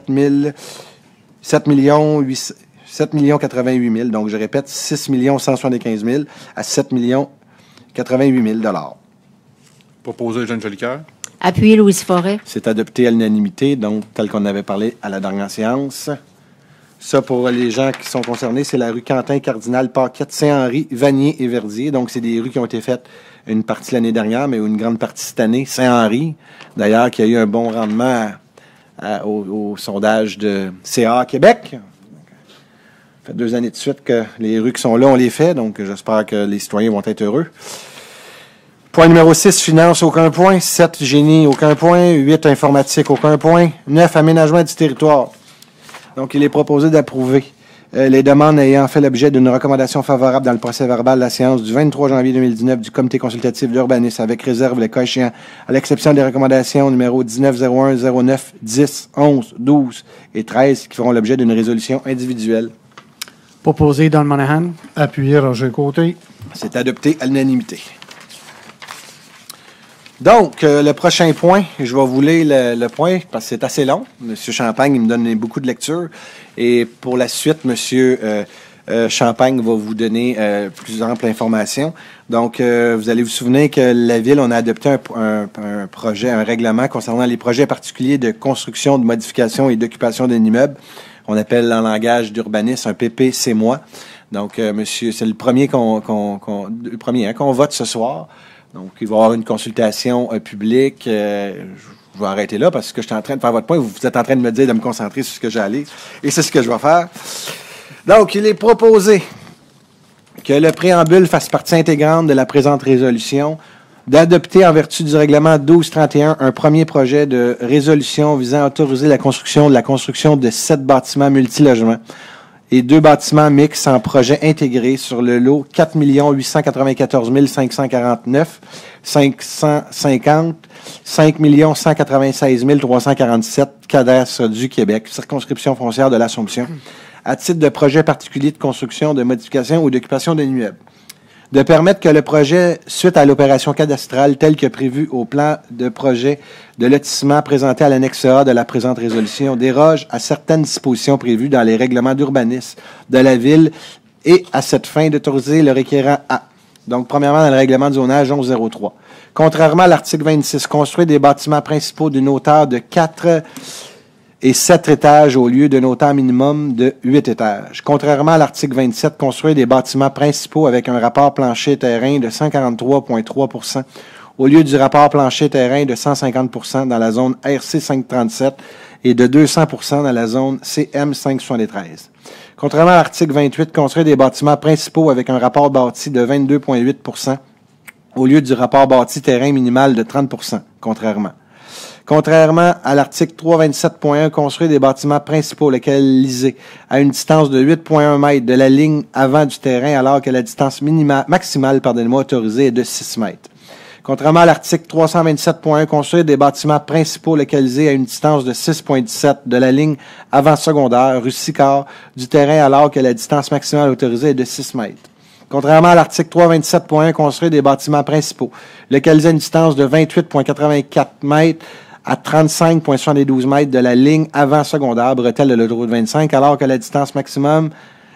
Speaker 1: 88 000. Donc, je répète, 6 175 000 à 7 88 000 $.
Speaker 5: Proposé Jean Jolicoeur.
Speaker 7: Appuyé Louise Forêt.
Speaker 1: C'est adopté à l'unanimité, donc tel qu'on avait parlé à la dernière séance. Ça, pour les gens qui sont concernés, c'est la rue Quentin, Cardinal, Paquette, Saint-Henri, Vanier et Verdier. Donc, c'est des rues qui ont été faites une partie l'année dernière, mais une grande partie cette année. Saint-Henri, d'ailleurs, qui a eu un bon rendement au sondage de CA Québec. Ça fait 2 années de suite que les rues qui sont là, on les fait. Donc, j'espère que les citoyens vont être heureux. Point numéro 6, finances, aucun point. 7, génie, aucun point. 8, informatique, aucun point. 9, aménagement du territoire. Donc, il est proposé d'approuver les demandes ayant fait l'objet d'une recommandation favorable dans le procès-verbal de la séance du 23 janvier 2019 du Comité consultatif d'urbanisme avec réserve le cas échéant, à l'exception des recommandations numéro 1901, 09, 10, 11, 12 et 13 qui feront l'objet d'une résolution individuelle.
Speaker 8: Proposé Don Monahan. Appuyé Roger Côté.
Speaker 1: C'est adopté à l'unanimité. Donc, le prochain point, je vais vous lire le point parce que c'est assez long. Monsieur Champagne, il me donne beaucoup de lecture. Et pour la suite, Monsieur Champagne va vous donner plus ample information. Donc, vous allez vous souvenir que la Ville, on a adopté un projet, un règlement concernant les projets particuliers de construction, de modification et d'occupation d'un immeuble. On appelle en langage d'urbanisme un PPC-moi. Donc, monsieur, c'est le premier qu'on vote ce soir. Donc, il va y avoir une consultation publique. Je vais arrêter là parce que je suis en train de faire votre point. Vous êtes en train de me dire de me concentrer sur ce que j'ai à lire. Et c'est ce que je vais faire. Donc, il est proposé que le préambule fasse partie intégrante de la présente résolution, d'adopter en vertu du règlement 1231 un premier projet de résolution visant à autoriser la construction de 7 bâtiments multilogements et 2 bâtiments mixtes en projet intégré sur le lot 4 894 549 550 5 196 347 cadastre du Québec, circonscription foncière de l'Assomption, à titre de projet particulier de construction, de modification ou d'occupation d'un immeuble. De permettre que le projet, suite à l'opération cadastrale telle que prévue au plan de projet de lotissement présenté à l'annexe A de la présente résolution, déroge à certaines dispositions prévues dans les règlements d'urbanisme de la Ville et à cette fin d'autoriser le requérant à. Donc, premièrement, dans le règlement de zonage 1103. Contrairement à l'article 26, construire des bâtiments principaux d'une hauteur de 4 et 7 étages au lieu d'un hauteur minimum de 8 étages. Contrairement à l'article 27, construire des bâtiments principaux avec un rapport plancher-terrain de 143,3 % au lieu du rapport plancher-terrain de 150 % dans la zone RC 537 et de 200 % dans la zone CM 573. Contrairement à l'article 28, construire des bâtiments principaux avec un rapport bâti de 22,8 % au lieu du rapport bâti-terrain minimal de 30 %, Contrairement à l'article 327.1, construire des bâtiments principaux localisés à une distance de 8,1 mètres de la ligne avant du terrain, alors que la distance maximale autorisée est de 6 mètres. Contrairement à l'article 327.1, construire des bâtiments principaux localisés à une distance de 6,17 de la ligne avant secondaire, rue Sicard, du terrain, alors que la distance maximale autorisée est de 6 mètres. Contrairement à l'article 327.1, construire des bâtiments principaux localisés à une distance de 28,84 mètres à 35,72 mètres de la ligne avant secondaire, bretelle de l'autoroute 25, alors que la distance maximum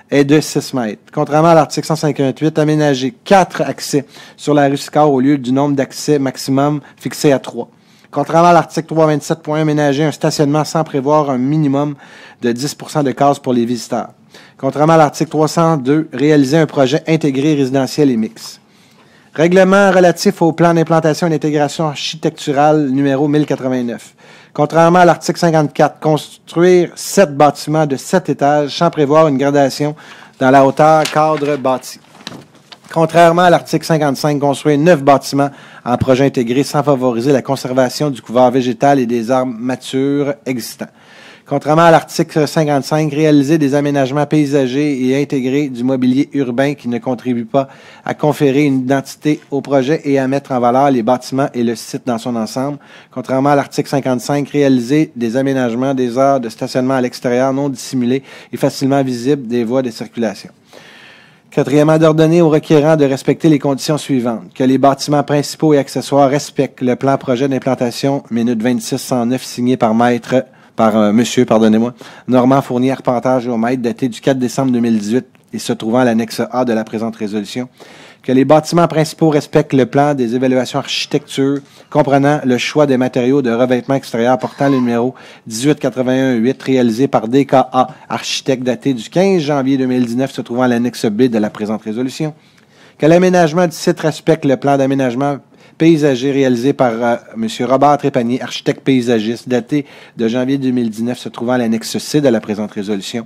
Speaker 1: est de 6 mètres. Contrairement à l'article 158, aménager 4 accès sur la rue Sicard au lieu du nombre d'accès maximum fixé à 3. Contrairement à l'article 327.1, aménager un stationnement sans prévoir un minimum de 10 % de cases pour les visiteurs. Contrairement à l'article 302, réaliser un projet intégré résidentiel et mixte. Règlement relatif au plan d'implantation et d'intégration architecturale numéro 1089. Contrairement à l'article 54, construire 7 bâtiments de 7 étages sans prévoir une gradation dans la hauteur cadre bâti. Contrairement à l'article 55, construire 9 bâtiments en projet intégré sans favoriser la conservation du couvert végétal et des arbres matures existants. Contrairement à l'article 55, réaliser des aménagements paysagers et intégrer du mobilier urbain qui ne contribue pas à conférer une identité au projet et à mettre en valeur les bâtiments et le site dans son ensemble. Contrairement à l'article 55, réaliser des aménagements des aires de stationnement à l'extérieur non dissimulés et facilement visibles des voies de circulation. Quatrièmement, d'ordonner aux requérants de respecter les conditions suivantes. Que les bâtiments principaux et accessoires respectent le plan projet d'implantation, minute 2609, signé par monsieur, Normand Fournier, arpenteur géomètre, daté du 4 décembre 2018 et se trouvant à l'annexe A de la présente résolution. Que les bâtiments principaux respectent le plan des évaluations architecture comprenant le choix des matériaux de revêtement extérieur portant le numéro 18818 réalisé par DKA Architecte daté du 15 janvier 2019 se trouvant à l'annexe B de la présente résolution. Que l'aménagement du site respecte le plan d'aménagement paysager réalisé par M. Robert Trépanier, architecte paysagiste, daté de janvier 2019, se trouvant à l'annexe C de la présente résolution.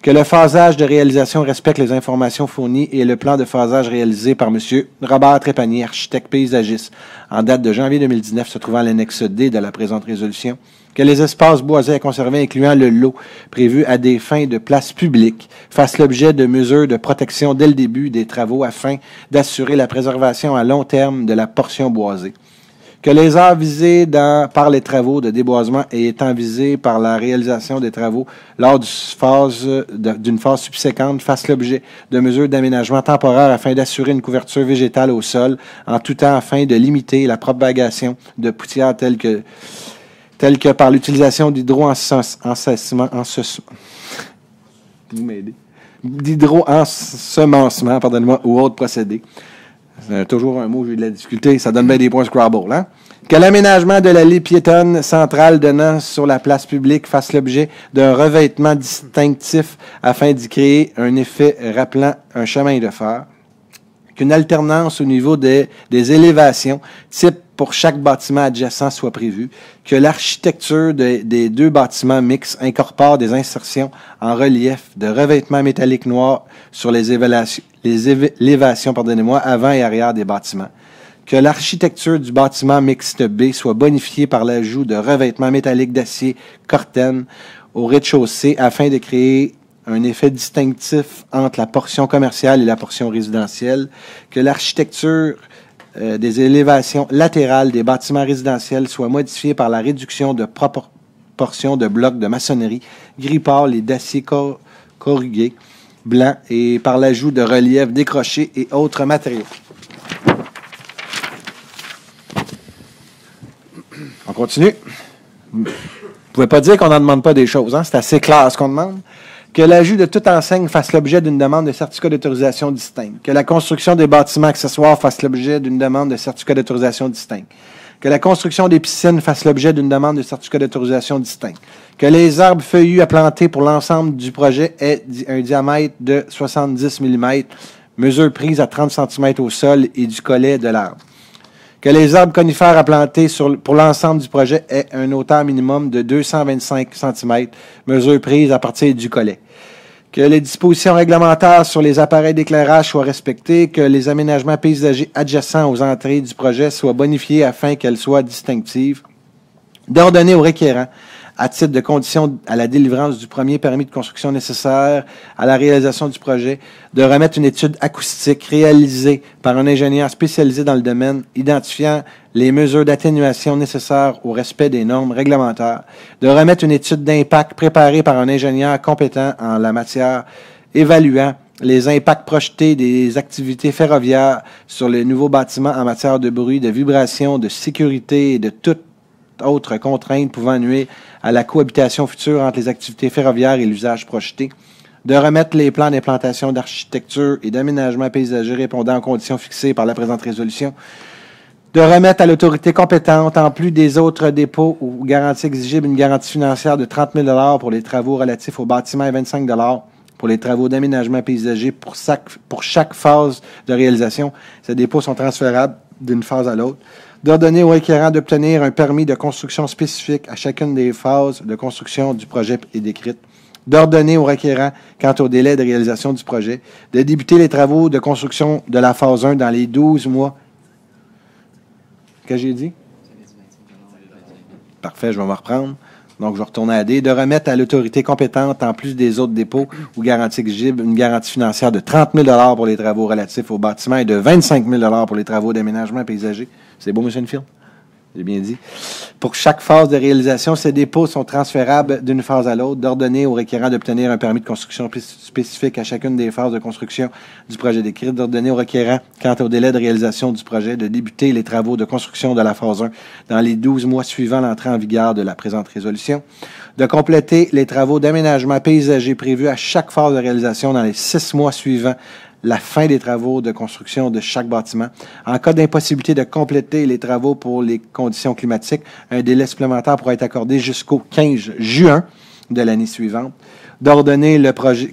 Speaker 1: Que le phasage de réalisation respecte les informations fournies et le plan de phasage réalisé par M. Robert Trépanier, architecte paysagiste, en date de janvier 2019, se trouvant à l'annexe D de la présente résolution. Que les espaces boisés à conserver, incluant le lot prévu à des fins de place publique, fassent l'objet de mesures de protection dès le début des travaux afin d'assurer la préservation à long terme de la portion boisée. Que les aires visées par les travaux de déboisement et étant visées par la réalisation des travaux lors d'une phase subséquente fassent l'objet de mesures d'aménagement temporaire afin d'assurer une couverture végétale au sol en tout temps afin de limiter la propagation de poussière telle que par l'utilisation d'hydroensemencement ou autres procédés. C'est toujours un mot, j'ai eu de la difficulté, ça donne bien des points Scrabble, hein? Que l'aménagement de l'allée piétonne centrale donnant sur la place publique fasse l'objet d'un revêtement distinctif afin d'y créer un effet rappelant un chemin de fer. Qu'une alternance au niveau des élévations, type pour chaque bâtiment adjacent, soit prévue. Que l'architecture des 2 bâtiments mixtes incorpore des insertions en relief de revêtements métalliques noirs sur les élévations avant et arrière des bâtiments. Que l'architecture du bâtiment mixte B soit bonifiée par l'ajout de revêtements métalliques d'acier Corten au rez-de-chaussée afin de créer un effet distinctif entre la portion commerciale et la portion résidentielle. Que l'architecture des élévations latérales des bâtiments résidentiels soit modifiée par la réduction de proportions de blocs de maçonnerie, gris-pâle et d'acier corrugé blanc et par l'ajout de reliefs décrochés et autres matériaux. On continue. Vous ne pouvez pas dire qu'on n'en demande pas des choses, hein? C'est assez clair ce qu'on demande. Que l'ajout de toute enseigne fasse l'objet d'une demande de certificat d'autorisation distincte. Que la construction des bâtiments accessoires fasse l'objet d'une demande de certificat d'autorisation distincte. Que la construction des piscines fasse l'objet d'une demande de certificat d'autorisation distincte. Que les arbres feuillus à planter pour l'ensemble du projet aient un diamètre de 70 mm, mesure prise à 30 cm au sol et du collet de l'arbre. Que les arbres conifères à planter pour l'ensemble du projet aient un hauteur minimum de 225 cm, mesure prise à partir du collet. Que les dispositions réglementaires sur les appareils d'éclairage soient respectées, que les aménagements paysagers adjacents aux entrées du projet soient bonifiés afin qu'elles soient distinctives. D'ordonner aux requérants, à titre de condition à la délivrance du premier permis de construction nécessaire à la réalisation du projet, de remettre une étude acoustique réalisée par un ingénieur spécialisé dans le domaine, identifiant les mesures d'atténuation nécessaires au respect des normes réglementaires, de remettre une étude d'impact préparée par un ingénieur compétent en la matière, évaluant les impacts projetés des activités ferroviaires sur les nouveaux bâtiments en matière de bruit, de vibration, de sécurité et de toute autre contrainte pouvant nuire à la cohabitation future entre les activités ferroviaires et l'usage projeté, de remettre les plans d'implantation d'architecture et d'aménagement paysager répondant aux conditions fixées par la présente résolution, de remettre à l'autorité compétente, en plus des autres dépôts ou garanties exigibles, une garantie financière de 30 000 $ pour les travaux relatifs au bâtiment et 25 $ pour les travaux d'aménagement paysager pour chaque phase de réalisation. Ces dépôts sont transférables d'une phase à l'autre. d'ordonner au requérant d'obtenir un permis de construction spécifique à chacune des phases de construction du projet est décrite, d'ordonner au requérant, quant au délai de réalisation du projet, de débuter les travaux de construction de la phase 1 dans les 12 mois. Qu'est-ce que j'ai dit? Parfait, je vais me reprendre. Donc, je vais retourner à D. De remettre à l'autorité compétente, en plus des autres dépôts ou garanties exigibles, une garantie financière de 30 000 pour les travaux relatifs au bâtiment et de 25 000 pour les travaux d'aménagement paysager. C'est beau, M. Enfield? J'ai bien dit. Pour chaque phase de réalisation, ces dépôts sont transférables d'une phase à l'autre, d'ordonner au requérant d'obtenir un permis de construction spécifique à chacune des phases de construction du projet décrit, d'ordonner au requérant, quant au délai de réalisation du projet, de débuter les travaux de construction de la phase 1 dans les 12 mois suivant l'entrée en vigueur de la présente résolution, de compléter les travaux d'aménagement paysager prévus à chaque phase de réalisation dans les 6 mois suivant la fin des travaux de construction de chaque bâtiment. En cas d'impossibilité de compléter les travaux pour les conditions climatiques, un délai supplémentaire pourra être accordé jusqu'au 15 juin de l'année suivante. D'ordonner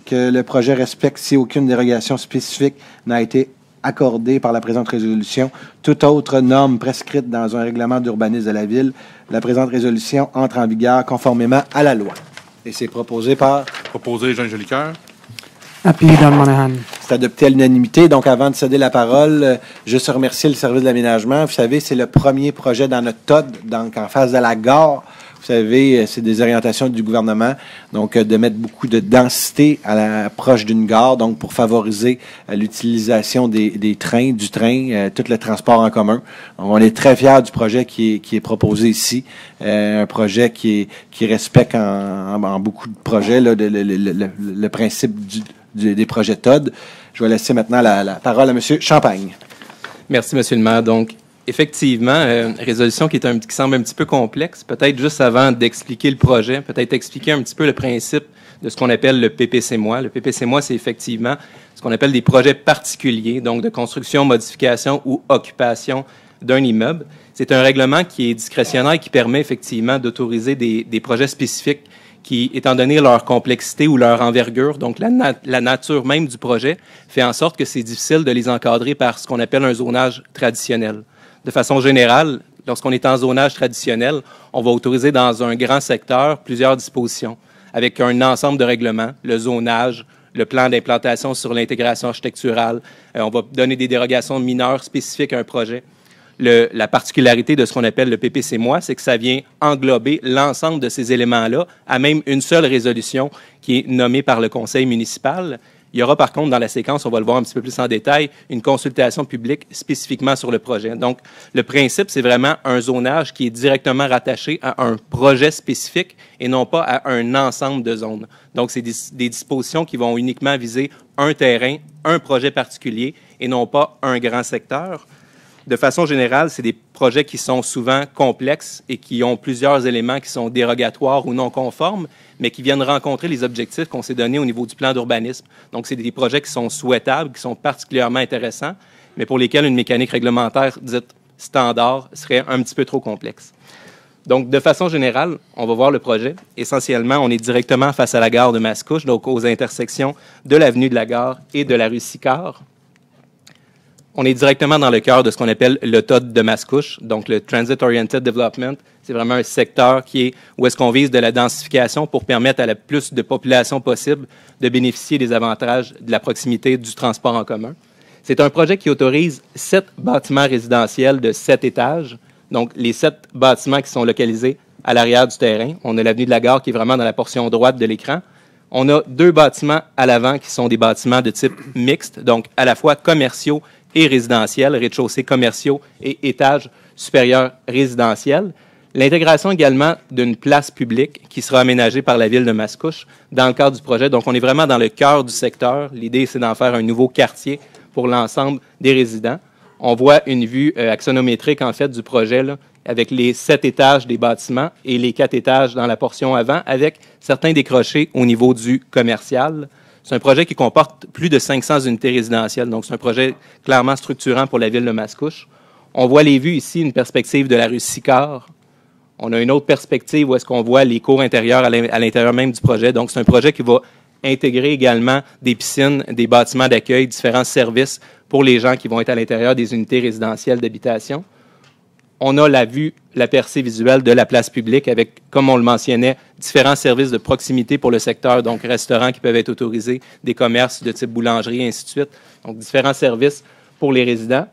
Speaker 1: que le projet respecte, si aucune dérogation spécifique n'a été accordée par la présente résolution, toute autre norme prescrite dans un règlement d'urbanisme de la ville. La présente résolution entre en vigueur conformément à la loi. Et c'est proposé par...
Speaker 5: Proposé Jean Jolicoeur.
Speaker 8: Appuyé Don Monahan.
Speaker 1: C'est adopté à l'unanimité. Donc, avant de céder la parole, juste remercier le service de l'aménagement. Vous savez, c'est le premier projet dans notre TOD, donc en face de la gare. Vous savez, c'est des orientations du gouvernement, donc de mettre beaucoup de densité à l'approche d'une gare, donc pour favoriser l'utilisation des trains, du train, tout le transport en commun. Donc, on est très fiers du projet qui est proposé ici, un projet qui respecte en beaucoup de projets là, le principe des projets TOD. Je vais laisser maintenant la parole à M. Champagne.
Speaker 6: Merci, M. le maire. Donc, effectivement, résolution qui semble un petit peu complexe. Peut-être juste avant d'expliquer le projet, peut-être expliquer un petit peu le principe de ce qu'on appelle le PPC-moi. Le PPC-moi, c'est effectivement ce qu'on appelle des projets particuliers, donc de construction, modification ou occupation d'un immeuble. C'est un règlement qui est discrétionnaire et qui permet effectivement d'autoriser des projets spécifiques qui, étant donné leur complexité ou leur envergure, donc la nature même du projet, fait en sorte que c'est difficile de les encadrer par ce qu'on appelle un zonage traditionnel. De façon générale, lorsqu'on est en zonage traditionnel, on va autoriser dans un grand secteur plusieurs dispositions, avec un ensemble de règlements, le zonage, le plan d'implantation sur l'intégration architecturale. On va donner des dérogations mineures spécifiques à un projet. La particularité de ce qu'on appelle le PPC-moi, c'est que ça vient englober l'ensemble de ces éléments-là à même une seule résolution qui est nommée par le conseil municipal. Il y aura par contre dans la séquence, on va le voir un petit peu plus en détail, une consultation publique spécifiquement sur le projet. Donc, le principe, c'est vraiment un zonage qui est directement rattaché à un projet spécifique et non pas à un ensemble de zones. Donc, c'est des dispositions qui vont uniquement viser un terrain, un projet particulier et non pas un grand secteur. De façon générale, c'est des projets qui sont souvent complexes et qui ont plusieurs éléments qui sont dérogatoires ou non conformes, mais qui viennent rencontrer les objectifs qu'on s'est donnés au niveau du plan d'urbanisme. Donc, c'est des projets qui sont souhaitables, qui sont particulièrement intéressants, mais pour lesquels une mécanique réglementaire dite standard serait un petit peu trop complexe. Donc, de façon générale, on va voir le projet. Essentiellement, on est directement face à la gare de Mascouche, donc aux intersections de l'avenue de la Gare et de la rue Sicard. On est directement dans le cœur de ce qu'on appelle le TOD de Mascouche, donc le Transit Oriented Development. C'est vraiment un secteur où est-ce qu'on vise de la densification pour permettre à la plus de population possible de bénéficier des avantages de la proximité du transport en commun. C'est un projet qui autorise 7 bâtiments résidentiels de 7 étages, donc les 7 bâtiments qui sont localisés à l'arrière du terrain. On a l'avenue de la Gare qui est vraiment dans la portion droite de l'écran. On a 2 bâtiments à l'avant qui sont des bâtiments de type mixte, donc à la fois commerciaux et résidentiels, rez-de-chaussée commerciaux et étages supérieurs résidentiels. L'intégration également d'une place publique qui sera aménagée par la ville de Mascouche dans le cadre du projet. Donc, on est vraiment dans le cœur du secteur. L'idée, c'est d'en faire un nouveau quartier pour l'ensemble des résidents. On voit une vue axonométrique, en fait, du projet, là, avec les 7 étages des bâtiments et les 4 étages dans la portion avant, avec certains décrochés au niveau du commercial. C'est un projet qui comporte plus de 500 unités résidentielles, donc c'est un projet clairement structurant pour la ville de Mascouche. On voit les vues ici, une perspective de la rue Sicard. On a une autre perspective où est-ce qu'on voit les cours intérieurs à l'intérieur même du projet. Donc, c'est un projet qui va intégrer également des piscines, des bâtiments d'accueil, différents services pour les gens qui vont être à l'intérieur des unités résidentielles d'habitation. on a la vue, la percée visuelle de la place publique avec, comme on le mentionnait, différents services de proximité pour le secteur, donc restaurants qui peuvent être autorisés, des commerces de type boulangerie, et ainsi de suite. Donc, différents services pour les résidents.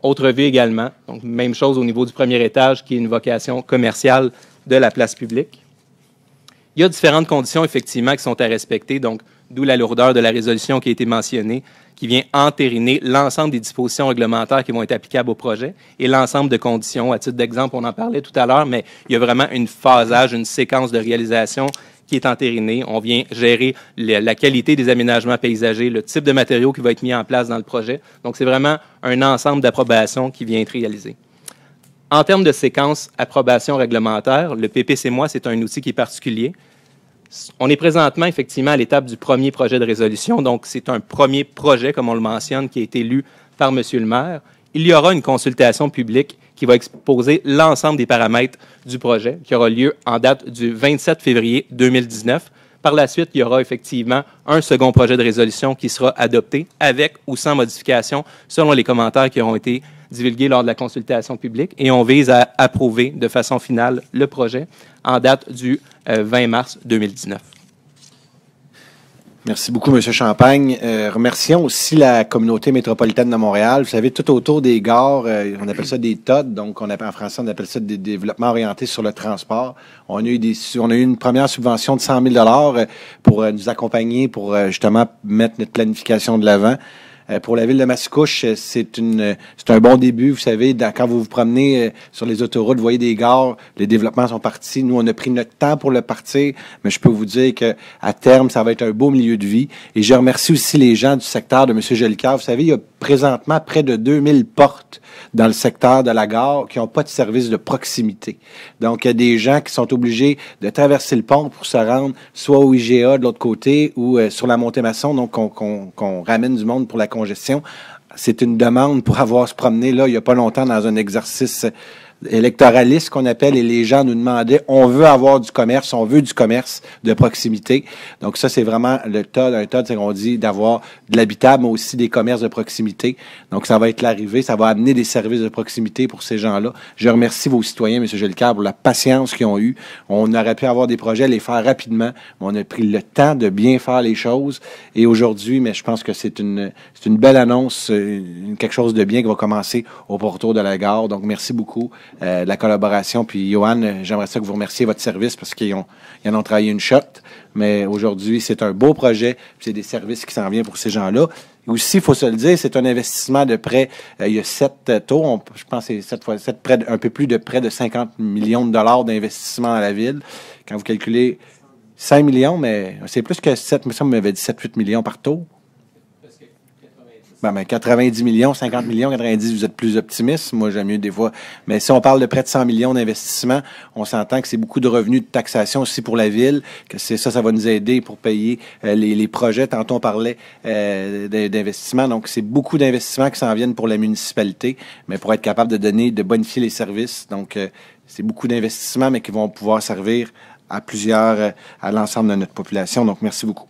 Speaker 6: Autre vue également. Donc, même chose au niveau du premier étage, qui est une vocation commerciale de la place publique. Il y a différentes conditions, effectivement, qui sont à respecter, donc d'où la lourdeur de la résolution qui a été mentionnée, qui vient entériner l'ensemble des dispositions réglementaires qui vont être applicables au projet et l'ensemble de conditions. À titre d'exemple, on en parlait tout à l'heure, mais il y a vraiment une phasage, une séquence de réalisation qui est entérinée. On vient gérer la qualité des aménagements paysagers, le type de matériaux qui va être mis en place dans le projet. Donc, c'est vraiment un ensemble d'approbations qui vient être réalisé. En termes de séquence approbation réglementaire, le PPC-MOI, c'est un outil qui est particulier. On est présentement, effectivement, à l'étape du premier projet de résolution. Donc, c'est un premier projet, comme on le mentionne, qui a été lu par M. le maire. Il y aura une consultation publique qui va exposer l'ensemble des paramètres du projet, qui aura lieu en date du 27 février 2019. Par la suite, il y aura effectivement un second projet de résolution qui sera adopté avec ou sans modification selon les commentaires qui auront été divulgués lors de la consultation publique. Et on vise à approuver de façon finale le projet en date du 20 mars 2019.
Speaker 1: Merci beaucoup, M. Champagne. Remercions aussi la communauté métropolitaine de Montréal. Vous savez, tout autour des gares, on appelle ça des TOD, donc en français, on appelle ça des développements orientés sur le transport. On a eu une première subvention de 100 000 pour nous accompagner, pour justement mettre notre planification de l'avant. Pour la ville de Mascouche, c'est un bon début. Vous savez, quand vous vous promenez sur les autoroutes, vous voyez des gares, les développements sont partis. Nous, on a pris notre temps pour le partir, mais je peux vous dire que à terme, ça va être un beau milieu de vie. Et je remercie aussi les gens du secteur de M. Jolicoeur. Vous savez, il y a présentement près de 2000 portes dans le secteur de la gare qui n'ont pas de service de proximité. Donc, il y a des gens qui sont obligés de traverser le pont pour se rendre soit au IGA de l'autre côté ou sur la Montée-Masson, donc qu'on ramène du monde pour la congestion. C'est une demande pour avoir se promener là, il n'y a pas longtemps, dans un exercice électoraliste qu'on appelle, et les gens nous demandaient, on veut avoir du commerce, on veut du commerce de proximité. Donc ça, c'est vraiment le TOD. Un TOD, c'est qu'on dit d'avoir de l'habitable, mais aussi des commerces de proximité. Donc ça va être l'arrivée, ça va amener des services de proximité pour ces gens-là. Je remercie vos citoyens, M. Jolicoeur, pour la patience qu'ils ont eue. On aurait pu avoir des projets, les faire rapidement, mais on a pris le temps de bien faire les choses. Et aujourd'hui, mais je pense que c'est une belle annonce, quelque chose de bien qui va commencer au pourtour de la gare. Donc merci beaucoup. De la collaboration. Puis, Johan, j'aimerais ça que vous remerciez votre service parce qu'ils en ont travaillé une shot. Mais aujourd'hui, c'est un beau projet. C'est des services qui s'en viennent pour ces gens-là. Et aussi, il faut se le dire, c'est un investissement de près, il y a 7 taux, je pense que c'est 7 fois 7, un peu plus de près de 50 millions de dollars d'investissement à la ville. Quand vous calculez 5 millions, mais c'est plus que 7, mais ça m'avait dit 7-8 millions par taux. 90 millions, 50 millions, 90, vous êtes plus optimiste. Moi, j'aime mieux des fois. Mais si on parle de près de 100 millions d'investissement, on s'entend que c'est beaucoup de revenus de taxation aussi pour la ville, que ça va nous aider pour payer les projets. Tantôt, on parlait d'investissement. Donc, c'est beaucoup d'investissements qui s'en viennent pour la municipalité, mais pour être capable de bonifier les services. Donc, c'est beaucoup d'investissements, mais qui vont pouvoir servir à à l'ensemble de notre population. Donc, merci beaucoup.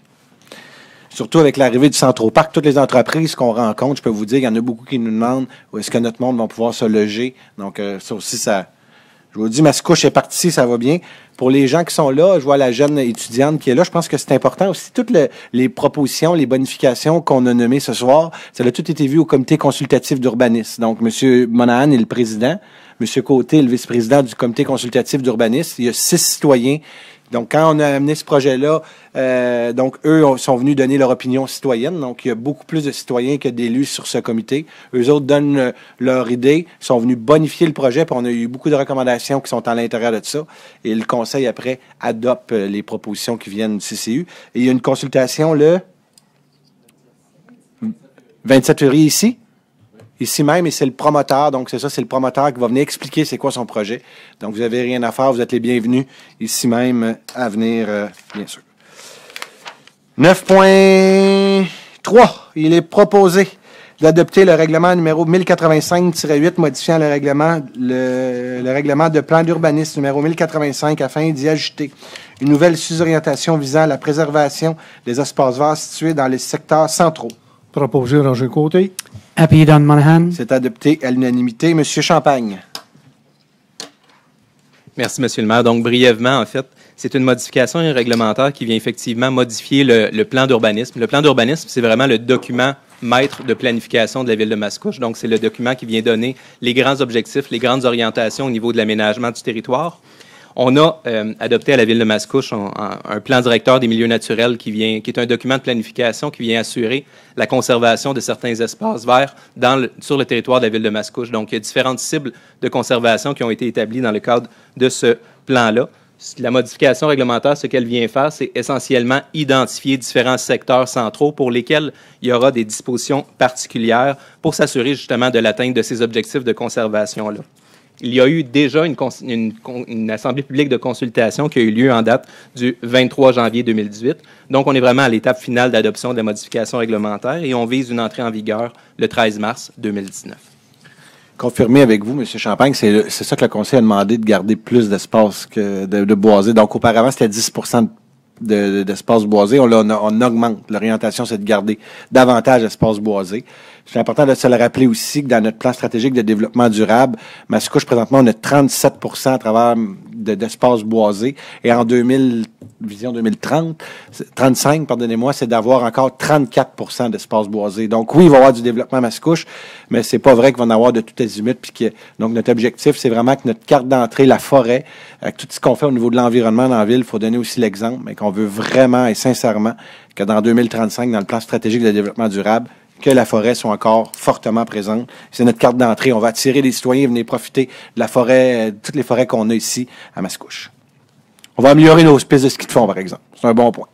Speaker 1: Surtout avec l'arrivée du Centro-Parc, toutes les entreprises qu'on rencontre, je peux vous dire, il y en a beaucoup qui nous demandent où est-ce que notre monde va pouvoir se loger. Donc, ça aussi, je vous dis, Mascouche est partie, ça va bien. Pour les gens qui sont là, je vois la jeune étudiante qui est là, je pense que c'est important aussi. Toutes les propositions, les bonifications qu'on a nommées ce soir, ça a tout été vu au comité consultatif d'urbanisme. Donc, M. Monahan est le président, M. Côté est le vice-président du comité consultatif d'urbanisme. Il y a 6 citoyens. Donc, quand on a amené ce projet-là, donc eux sont venus donner leur opinion citoyenne. Donc, il y a beaucoup plus de citoyens que d'élus sur ce comité. Eux autres donnent leur idée, sont venus bonifier le projet, puis on a eu beaucoup de recommandations qui sont à l'intérieur de ça. Et le conseil, après, adopte les propositions qui viennent du CCU. Et il y a une consultation le 27 février ici. Ici même, et c'est le promoteur, donc c'est le promoteur qui va venir expliquer c'est quoi son projet. Donc, vous n'avez rien à faire, vous êtes les bienvenus ici même à venir, bien sûr. 9.3, il est proposé d'adopter le règlement numéro 1085-8 modifiant le règlement de plan d'urbanisme numéro 1085 afin d'y ajouter une nouvelle sous-orientation visant la préservation des espaces verts situés dans les secteurs centraux.
Speaker 8: Proposé Roger Côté.
Speaker 2: Appuyé Don Monahan.
Speaker 1: C'est adopté à l'unanimité. Monsieur Champagne.
Speaker 6: Merci, Monsieur le maire. Donc, brièvement, en fait, c'est une modification réglementaire qui vient effectivement modifier le plan d'urbanisme. Le plan d'urbanisme, c'est vraiment le document maître de planification de la ville de Mascouche. Donc, c'est le document qui vient donner les grands objectifs, les grandes orientations au niveau de l'aménagement du territoire. On a adopté à la ville de Mascouche un plan directeur des milieux naturels qui est un document de planification qui vient assurer la conservation de certains espaces verts sur le territoire de la ville de Mascouche. Donc, il y a différentes cibles de conservation qui ont été établies dans le cadre de ce plan-là. La modification réglementaire, ce qu'elle vient faire, c'est essentiellement identifier différents secteurs centraux pour lesquels il y aura des dispositions particulières pour s'assurer justement de l'atteinte de ces objectifs de conservation-là. Il y a eu déjà une assemblée publique de consultation qui a eu lieu en date du 23 janvier 2018. Donc, on est vraiment à l'étape finale d'adoption de la modification réglementaire et on vise une entrée en vigueur le 13 mars 2019.
Speaker 1: Confirmé avec vous, M. Champagne, c'est ça que le Conseil a demandé, de garder plus d'espace que de boisé. Donc, auparavant, c'était 10 d'espace boisé. On augmente. L'orientation, c'est de garder davantage d'espace boisé. C'est important de se le rappeler aussi que dans notre plan stratégique de développement durable, Mascouche, présentement, on a 37 à travers d'espace boisé. Et en vision 2030, 35, pardonnez-moi, c'est d'avoir encore 34 d'espace boisé. Donc, oui, il va y avoir du développement à Mascouche, mais c'est pas vrai qu'il va en avoir de tout azimut. Donc, notre objectif, c'est vraiment que notre carte d'entrée, la forêt, avec tout ce qu'on fait au niveau de l'environnement dans la ville, il faut donner aussi l'exemple, mais qu'on veut vraiment et sincèrement que dans 2035, dans le plan stratégique de développement durable, que la forêt soit encore fortement présente. C'est notre carte d'entrée. On va attirer les citoyens et venir profiter de la forêt, toutes les forêts qu'on a ici à Mascouche. On va améliorer nos pistes de ski de fond, par exemple. C'est un bon point.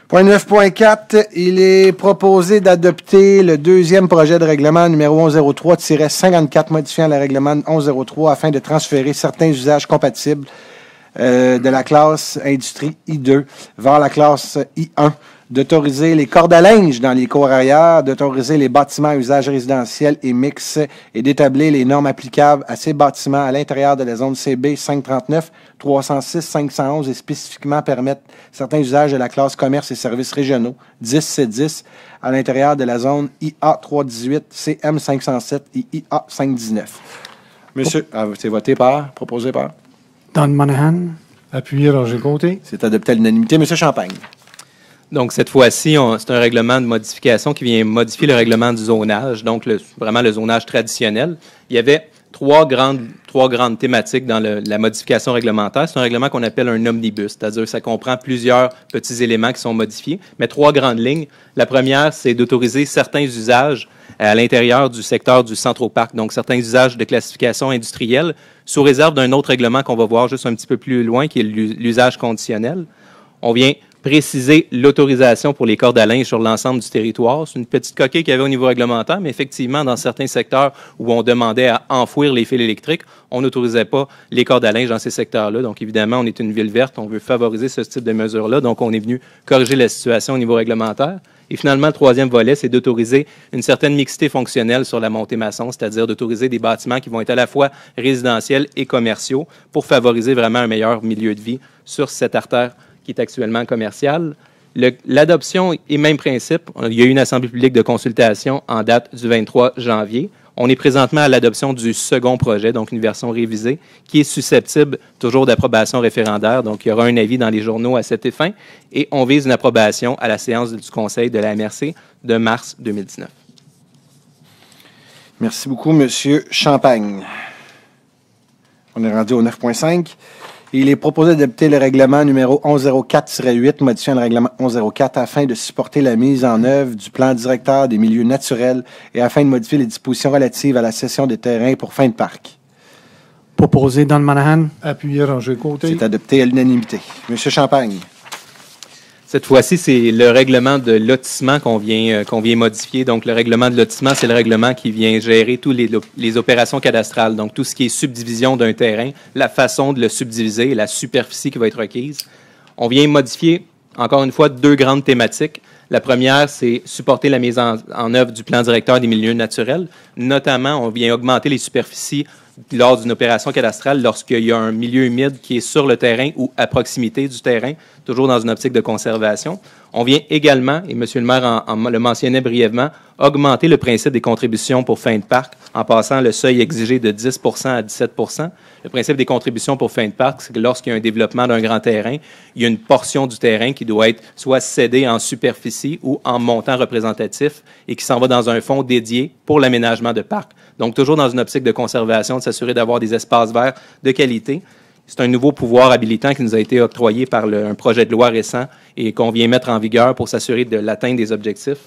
Speaker 1: Point 9.4, il est proposé d'adopter le deuxième projet de règlement numéro 1103-54 modifiant le règlement 1103 afin de transférer certains usages compatibles de la classe industrie I2 vers la classe I1, d'autoriser les cordes à linge dans les cours arrière, d'autoriser les bâtiments à usage résidentiel et mixte et d'établir les normes applicables à ces bâtiments à l'intérieur de la zone CB 539, 306, 511 et spécifiquement permettre certains usages de la classe commerce et services régionaux 10C10 à l'intérieur de la zone IA 318, CM 507 et IA 519. Monsieur, c'est proposé par?
Speaker 8: Don Monahan. Appuyé Roger Côté.
Speaker 1: C'est adopté à l'unanimité. Monsieur Champagne.
Speaker 6: Donc, cette fois-ci, c'est un règlement de modification qui vient modifier le règlement du zonage, donc vraiment le zonage traditionnel. Il y avait trois grandes thématiques dans la modification réglementaire. C'est un règlement qu'on appelle un omnibus, c'est-à-dire que ça comprend plusieurs petits éléments qui sont modifiés, mais trois grandes lignes. La première, c'est d'autoriser certains usages à l'intérieur du secteur du Centro-Parc, donc certains usages de classification industrielle, sous réserve d'un autre règlement qu'on va voir juste un petit peu plus loin, qui est l'usage conditionnel. On vient préciser l'autorisation pour les cordes à linge sur l'ensemble du territoire. C'est une petite coquille qu'il y avait au niveau réglementaire, mais effectivement, dans certains secteurs où on demandait à enfouir les fils électriques, on n'autorisait pas les cordes à linge dans ces secteurs-là. Donc, évidemment, on est une ville verte, on veut favoriser ce type de mesures-là. Donc, on est venu corriger la situation au niveau réglementaire. Et finalement, le troisième volet, c'est d'autoriser une certaine mixité fonctionnelle sur la montée maçon, c'est-à-dire d'autoriser des bâtiments qui vont être à la fois résidentiels et commerciaux pour favoriser vraiment un meilleur milieu de vie sur cette artère qui est actuellement commerciale. L'adoption est même principe. Il y a eu une assemblée publique de consultation en date du 23 janvier. On est présentement à l'adoption du second projet, donc une version révisée, qui est susceptible toujours d'approbation référendaire. Donc, il y aura un avis dans les journaux à cet effet. Et on vise une approbation à la séance du Conseil de la MRC de mars 2019.
Speaker 1: Merci beaucoup, M. Champagne. On est rendu au 9.5. Il est proposé d'adopter le règlement numéro 1104-8, modifiant le règlement 1104 afin de supporter la mise en œuvre du plan directeur des milieux naturels et afin de modifier les dispositions relatives à la cession des terrains pour fin de parc.
Speaker 8: Proposé Don Monahan. Appuyé Roger Côté.
Speaker 1: C'est adopté à l'unanimité. M. Champagne.
Speaker 6: Cette fois-ci, c'est le règlement de lotissement qu'on vient modifier. Donc, le règlement de lotissement, c'est le règlement qui vient gérer toutes les opérations cadastrales. Donc, tout ce qui est subdivision d'un terrain, la façon de le subdiviser, la superficie qui va être requise. On vient modifier, encore une fois, deux grandes thématiques. La première, c'est supporter la mise en œuvre du plan directeur des milieux naturels. Notamment, on vient augmenter les superficies lors d'une opération cadastrale lorsqu'il y a un milieu humide qui est sur le terrain ou à proximité du terrain, toujours dans une optique de conservation. On vient également, et M. le maire le mentionnait brièvement, augmenter le principe des contributions pour fin de parc en passant le seuil exigé de 10 à 17 %. Le principe des contributions pour fin de parc, c'est que lorsqu'il y a un développement d'un grand terrain, il y a une portion du terrain qui doit être soit cédée en superficie ou en montant représentatif et qui s'en va dans un fonds dédié pour l'aménagement de parcs. Donc, toujours dans une optique de conservation, de s'assurer d'avoir des espaces verts de qualité. C'est un nouveau pouvoir habilitant qui nous a été octroyé par un projet de loi récent et qu'on vient mettre en vigueur pour s'assurer de l'atteinte des objectifs.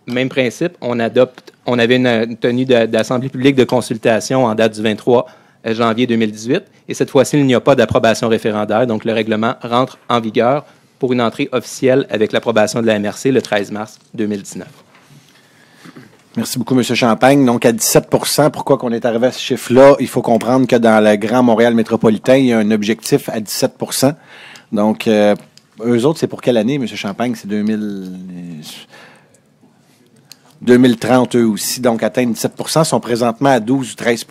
Speaker 6: Même principe, on avait une tenue d'assemblée publique de consultation en date du 23 janvier 2018 et cette fois-ci, il n'y a pas d'approbation référendaire, donc le règlement rentre en vigueur pour une entrée officielle avec l'approbation de la MRC le 13 mars 2019.
Speaker 1: Merci beaucoup, M. Champagne. Donc, à 17 pourquoi qu'on est arrivé à ce chiffre-là? Il faut comprendre que dans le Grand Montréal métropolitain, il y a un objectif à 17 Donc, eux autres, c'est pour quelle année, M. Champagne? C'est 2030, eux aussi. Donc, atteindre 17 sont présentement à 12 ou 13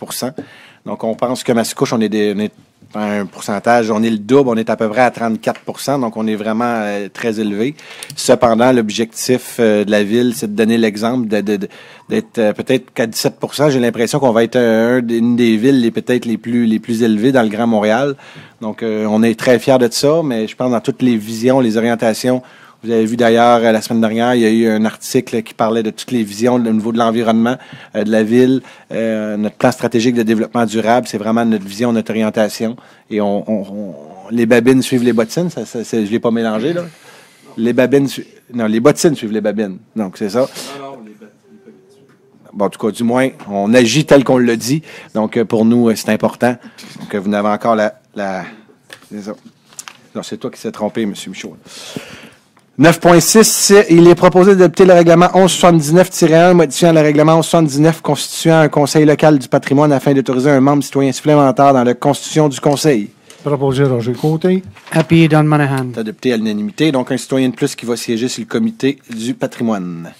Speaker 1: Donc, on pense que Mascouche, on est un pourcentage, on est le double, on est à peu près à 34 donc on est vraiment très élevé. Cependant, l'objectif de la ville, c'est de donner l'exemple d'être peut-être qu'à 17 j'ai l'impression qu'on va être une des villes peut-être les plus élevées dans le Grand Montréal. Donc, on est très fiers de ça, mais je pense dans toutes les visions, les orientations. Vous avez vu d'ailleurs, la semaine dernière, il y a eu un article qui parlait de toutes les visions au niveau de l'environnement de la ville. Notre plan stratégique de développement durable, c'est vraiment notre vision, notre orientation. Et les babines suivent les bottines. Je ne l'ai pas mélangé, là. Les bottines suivent les babines. Donc, c'est ça. Bon, en tout cas, du moins, on agit tel qu'on le dit. Donc, pour nous, c'est important. Donc, vous n'avez encore c'est ça. Non, c'est toi qui s'est trompé, M. Michaud. 9.6, il est proposé d'adopter le règlement 1179-1, modifiant le règlement 1179 constituant un conseil local du patrimoine afin d'autoriser un membre citoyen supplémentaire dans la constitution du conseil.
Speaker 8: Proposé Roger Côté.
Speaker 2: Appuyé Don Monahan.
Speaker 1: Adopté à l'unanimité, donc un citoyen de plus qui va siéger sur le comité du patrimoine.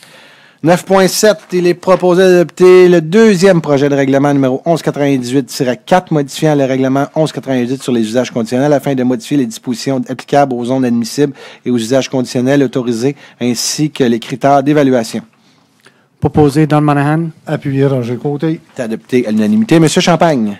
Speaker 1: 9.7, il est proposé d'adopter le deuxième projet de règlement numéro 1198-4, modifiant le règlement 1198 sur les usages conditionnels afin de modifier les dispositions applicables aux zones admissibles et aux usages conditionnels autorisés, ainsi que les critères d'évaluation.
Speaker 2: Proposé Don Monahan.
Speaker 8: Appuyé Roger Côté.
Speaker 1: C'est adopté à l'unanimité. Monsieur Champagne.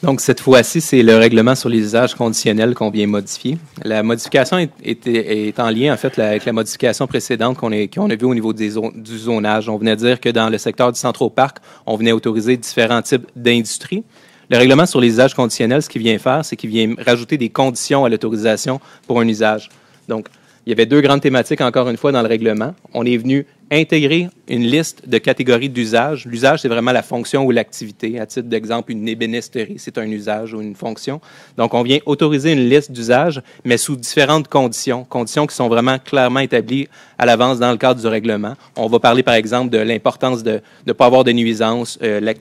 Speaker 6: Donc, cette fois-ci, c'est le règlement sur les usages conditionnels qu'on vient modifier. La modification est en lien, en fait, avec la modification précédente qu'on a vue au niveau du zonage. On venait dire que dans le secteur du Centro-Parc, on venait autoriser différents types d'industries. Le règlement sur les usages conditionnels, ce qu'il vient faire, c'est qu'il vient rajouter des conditions à l'autorisation pour un usage. Donc, il y avait deux grandes thématiques, encore une fois, dans le règlement. On est venu intégrer une liste de catégories d'usage. L'usage, c'est vraiment la fonction ou l'activité. À titre d'exemple, une ébénisterie, c'est un usage ou une fonction. Donc, on vient autoriser une liste d'usages, mais sous différentes conditions, conditions qui sont vraiment clairement établies à l'avance dans le cadre du règlement. On va parler, par exemple, de l'importance de ne pas avoir de nuisances,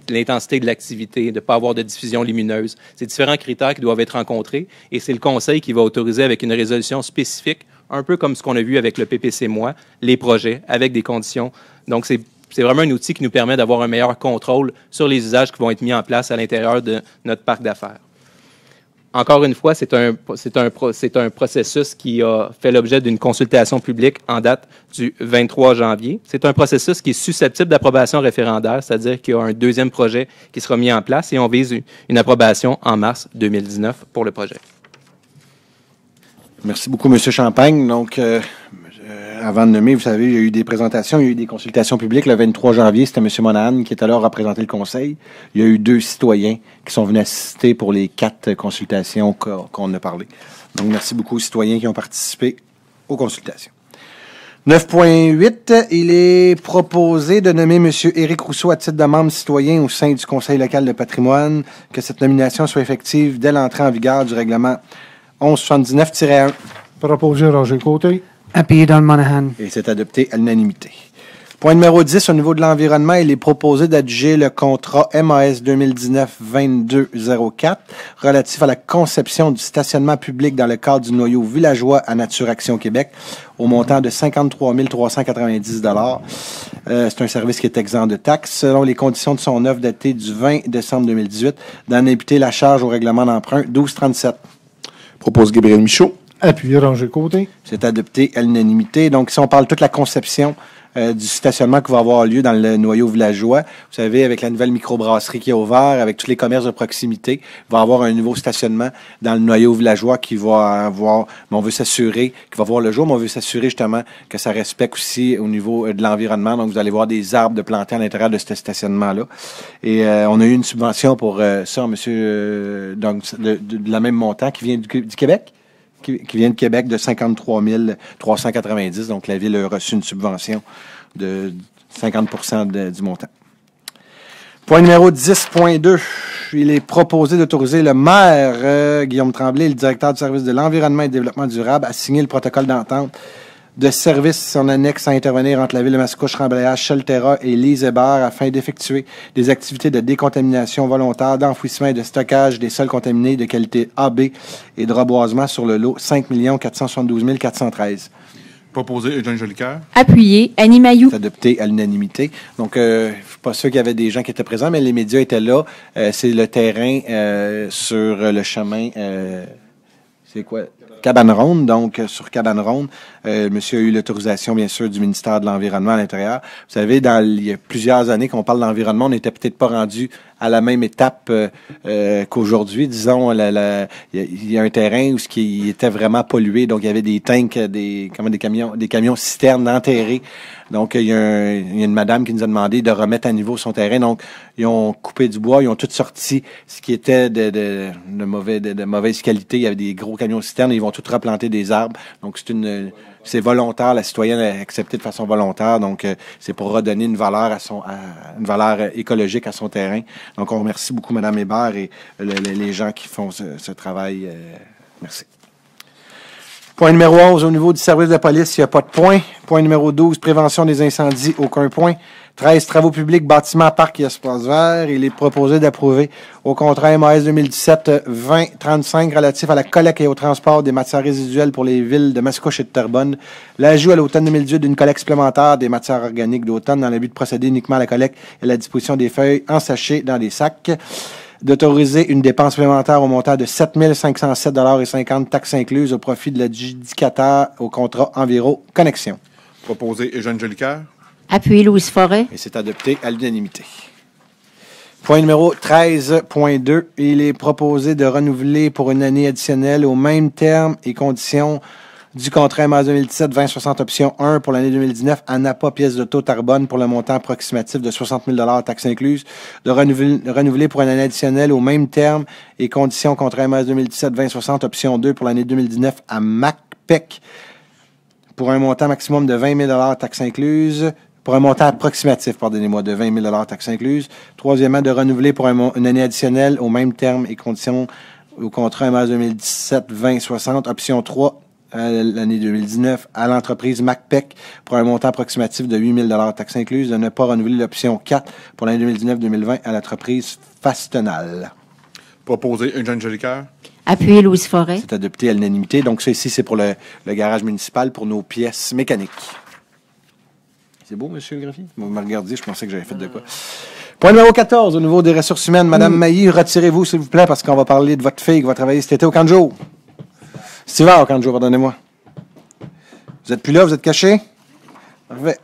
Speaker 6: l'intensité de l'activité, de ne pas avoir de diffusion lumineuse. C'est différents critères qui doivent être rencontrés et c'est le conseil qui va autoriser avec une résolution spécifique, un peu comme ce qu'on a vu avec le PPC-MOI, les projets avec des conditions. Donc, c'est vraiment un outil qui nous permet d'avoir un meilleur contrôle sur les usages qui vont être mis en place à l'intérieur de notre parc d'affaires. Encore une fois, c'est un processus qui a fait l'objet d'une consultation publique en date du 23 janvier. C'est un processus qui est susceptible d'approbation référendaire, c'est-à-dire qu'il y a un deuxième projet qui sera mis en place et on vise une approbation en mars 2019 pour le projet.
Speaker 1: Merci beaucoup, M. Champagne. Donc, avant de nommer, vous savez, il y a eu des présentations, il y a eu des consultations publiques. Le 23 janvier, c'était M. Monahan qui est alors représenté le conseil. Il y a eu 2 citoyens qui sont venus assister pour les 4 consultations qu'on a parlé. Donc, merci beaucoup aux citoyens qui ont participé aux consultations. 9.8, il est proposé de nommer M. Éric Rousseau à titre de membre citoyen au sein du conseil local de patrimoine, que cette nomination soit effective dès l'entrée en vigueur du règlement 1179-1.
Speaker 8: Proposé Roger Côté.
Speaker 2: Appuyé Don Monahan.
Speaker 1: Et c'est adopté à l'unanimité. Point numéro 10, au niveau de l'environnement, il est proposé d'adjuger le contrat MAS 2019-2204 relatif à la conception du stationnement public dans le cadre du noyau villageois à Nature Action Québec au montant de 53 390 $. C'est un service qui est exempt de taxes. Selon les conditions de son œuvre datée du 20 décembre 2018, d'en imputer la charge au règlement d'emprunt 1237.
Speaker 7: Propose Gabriel Michaud.
Speaker 8: Appuyé Roger Côté.
Speaker 1: C'est adopté à l'unanimité. Donc, si on parle toute la conception du stationnement qui va avoir lieu dans le noyau villageois, vous savez, avec la nouvelle microbrasserie qui est ouverte, avec tous les commerces de proximité, il va y avoir un nouveau stationnement dans le noyau villageois qui va avoir, mais on veut s'assurer, qui va voir le jour, mais on veut s'assurer justement que ça respecte aussi au niveau de l'environnement. Donc, vous allez voir des arbres de plantés à l'intérieur de ce stationnement-là. Et on a eu une subvention pour ça, monsieur, donc, de la même montant qui vient du Québec? Qui vient de Québec de 53 390. Donc, la Ville a reçu une subvention de 50 du montant. Point numéro 10.2. Il est proposé d'autoriser le maire, Guillaume Tremblay, le directeur du service de l'environnement et du développement durable, à signer le protocole d'entente de service en annexe à intervenir entre la Ville de Mascouche, Remblayage, Chalterra et Les Hébert afin d'effectuer des activités de décontamination volontaire, d'enfouissement et de stockage des sols contaminés de qualité AB et de reboisement sur le lot 5 472 413.
Speaker 5: Proposé Eugène Jolicoeur.
Speaker 7: Appuyé Annie Mailloux.
Speaker 1: C'est adopté à l'unanimité. Donc, je suis pas sûr qu'il y avait des gens qui étaient présents, mais les médias étaient là. C'est le terrain sur le chemin... c'est quoi? Cabane Ronde, donc sur Cabane Ronde. Monsieur a eu l'autorisation, bien sûr, du ministère de l'Environnement à l'intérieur. Vous savez, il y a plusieurs années qu'on parle d'environnement, on n'était peut-être pas rendu à la même étape qu'aujourd'hui. Disons, il y a un terrain où ce qui était vraiment pollué, donc il y avait des tanks, des camions citernes enterrés. Donc, il y a une madame qui nous a demandé de remettre à niveau son terrain. Donc, ils ont coupé du bois, ils ont tout sorti ce qui était de mauvaise qualité. Il y avait des gros camions citernes, et ils vont tout replanter des arbres. Donc, c'est volontaire, la citoyenne a accepté de façon volontaire. Donc, c'est pour redonner une valeur une valeur écologique à son terrain. Donc, on remercie beaucoup Mme Hébert et les gens qui font ce travail. Merci. Point numéro 11, au niveau du service de police, il n'y a pas de point. Point numéro 12, prévention des incendies, aucun point. 13, travaux publics, bâtiments, parcs et espaces verts. Il est proposé d'approuver au contrat MAS 2017-2035 relatif à la collecte et au transport des matières résiduelles pour les villes de Mascouche et de Terrebonne. L'ajout à l'automne 2018 d'une collecte supplémentaire des matières organiques d'automne dans le but de procéder uniquement à la collecte et à la disposition des feuilles en sachets dans des sacs. D'autoriser une dépense supplémentaire au montant de 7 507,50 taxes incluses au profit de l'adjudicateur au contrat Enviro Connexion.
Speaker 5: Proposé Eugène Jolicoeur.
Speaker 7: Appuyé Louise Forêt.
Speaker 1: Et c'est adopté à l'unanimité. Point numéro 13.2. Il est proposé de renouveler pour une année additionnelle aux mêmes termes et conditions du contrat MAS 2017-2060 option 1 pour l'année 2019 à Napa pièce d'auto Terrebonne pour le montant approximatif de 60 000 taxes incluses, de renouveler pour une année additionnelle aux mêmes termes et conditions contrat MAS 2017-2060 option 2 pour l'année 2019 à MacPec pour un montant maximum de 20 000 taxes incluses, pour un montant approximatif, pardonnez-moi, de 20 000 taxes incluses. Troisièmement, de renouveler pour une année additionnelle aux mêmes termes et conditions au contrat MAS 2017-2060 option 3 l'année 2019 à l'entreprise MacPec pour un montant approximatif de 8 000 taxes incluses, de ne pas renouveler l'option 4 pour l'année 2019-2020 à l'entreprise Fastenal.
Speaker 5: Proposé Eugène Jolicoeur.
Speaker 7: Appuyé Louise Forêt.
Speaker 1: C'est adopté à l'unanimité. Donc, ça ici, c'est pour le garage municipal pour nos pièces mécaniques. C'est beau, monsieur le greffier? Vous me regardez, je pensais que j'avais fait de quoi. Point numéro 14, au niveau des ressources humaines. Madame Mailly, retirez-vous, s'il vous plaît, parce qu'on va parler de votre fille qui va travailler cet été au camp de jour. Cet hiver au camp de jour, pardonnez-moi. Vous êtes plus là, vous êtes caché? Parfait.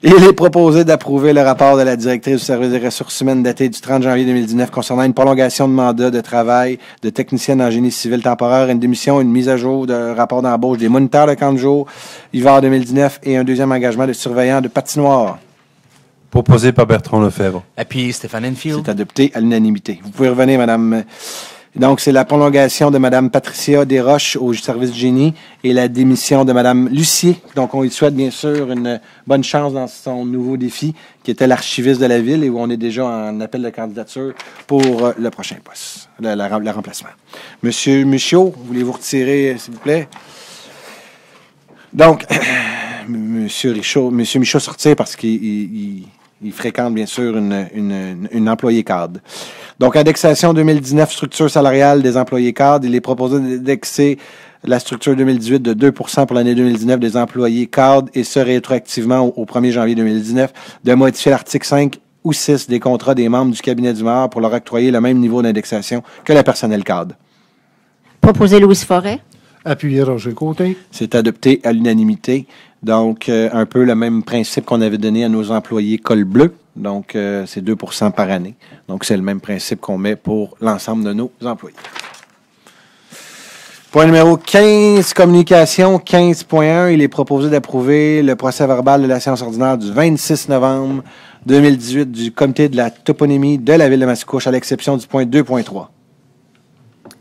Speaker 1: Il est proposé d'approuver le rapport de la directrice du service des ressources humaines daté du 30 janvier 2019 concernant une prolongation de mandat de travail de technicienne en génie civil temporaire, une démission, une mise à jour de rapport d'embauche des moniteurs de camp de jour, hiver 2019 et un deuxième engagement de surveillant de patinoire.
Speaker 9: Proposé par Bertrand Lefebvre.
Speaker 10: Appuyé Stéphane Enfield.
Speaker 1: C'est adopté à l'unanimité. Vous pouvez revenir, madame. Donc, c'est la prolongation de Mme Patricia Desroches au service du génie et la démission de Mme Lucier. Donc, on lui souhaite bien sûr une bonne chance dans son nouveau défi, qui était l'archiviste de la ville et où on est déjà en appel de candidature pour le prochain poste, le remplacement. Monsieur Michaud, voulez-vous retirer, s'il vous plaît? Donc, Monsieur Michaud se retire parce qu'il fréquente bien sûr une employée cadre. Donc, indexation 2019, structure salariale des employés cadres. Il est proposé d'indexer la structure 2018 de 2 pour l'année 2019 des employés cadres et ce rétroactivement au 1er janvier 2019, de modifier l'article 5 ou 6 des contrats des membres du cabinet du maire pour leur octroyer le même niveau d'indexation que le personnel cadre.
Speaker 7: Proposé Louise Forêt.
Speaker 8: Appuyé Roger Côté.
Speaker 1: C'est adopté à l'unanimité. Donc, un peu le même principe qu'on avait donné à nos employés col bleu. Donc, c'est 2 % par année. Donc, c'est le même principe qu'on met pour l'ensemble de nos employés. Point numéro 15, communication 15.1. Il est proposé d'approuver le procès-verbal de la séance ordinaire du 26 novembre 2018 du comité de la toponymie de la ville de Mascouche, à l'exception du point 2.3.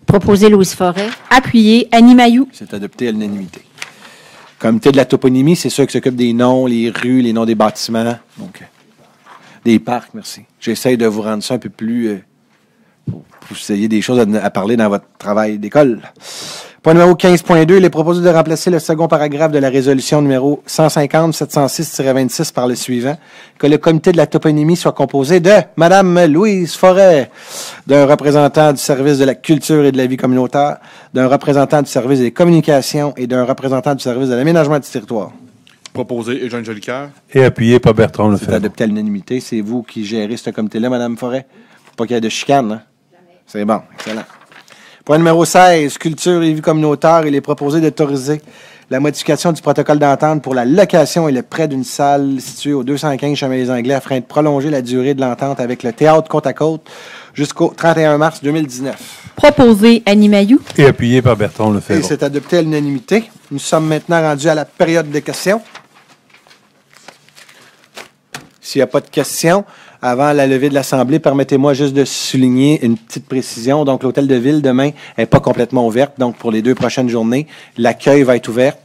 Speaker 7: Proposé Louise Forêt. Appuyé Annie Mailloux.
Speaker 1: C'est adopté à l'unanimité. Comité de la toponymie, c'est ceux qui s'occupent des noms, les rues, les noms des bâtiments, donc des parcs, merci. J'essaie de vous rendre ça un peu plus... pour que vous ayez des choses à parler dans votre travail d'école. Point numéro 15.2, il est proposé de remplacer le second paragraphe de la résolution numéro 150-706-26 par le suivant, que le comité de la toponymie soit composé de Madame Louise Forêt, d'un représentant du service de la culture et de la vie communautaire, d'un représentant du service des communications et d'un représentant du service de l'aménagement du territoire.
Speaker 5: Proposé Eugène Jolicoeur.
Speaker 9: Et appuyé par Bertrand Lefebvre.
Speaker 1: C'est adopté à l'unanimité. C'est vous qui gérez ce comité-là, Madame Forêt? Pas qu'il y ait de chicane, hein? C'est bon, excellent. Point numéro 16, culture et vie communautaire. Il est proposé d'autoriser la modification du protocole d'entente pour la location et le prêt d'une salle située au 215 Chemin des Anglais afin de prolonger la durée de l'entente avec le Théâtre Côte-à-Côte jusqu'au 31 mars 2019.
Speaker 7: Proposé Annie Mailloux.
Speaker 9: Et appuyé par Bertrand
Speaker 1: Et
Speaker 9: Lefebvre.
Speaker 1: c'est adopté à l'unanimité. Nous sommes maintenant rendus à la période de questions. S'il n'y a pas de questions, avant la levée de l'Assemblée, permettez-moi juste de souligner une petite précision. Donc, l'hôtel de ville, demain, n'est pas complètement ouvert. Donc, pour les 2 prochaines journées, l'accueil va être ouvert.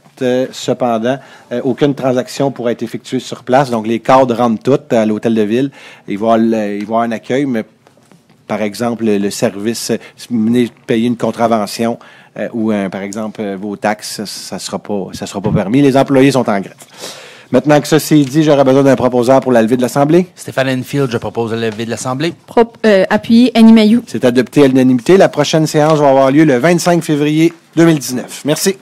Speaker 1: Cependant, aucune transaction pourra être effectuée sur place. Donc, les cadres rentrent toutes à l'hôtel de ville. Il va y avoir un accueil, mais par exemple, le service, si vous venez payer une contravention ou, par exemple, vos taxes, ça sera pas permis. Les employés sont en grève. Maintenant que ça c'est dit, j'aurais besoin d'un proposeur pour la levée de l'Assemblée.
Speaker 10: Stéphane Enfield, je propose la levée de l'Assemblée.
Speaker 7: Appuyé Annie Mailloux.
Speaker 1: C'est adopté à l'unanimité. La prochaine séance va avoir lieu le 25 février 2019. Merci.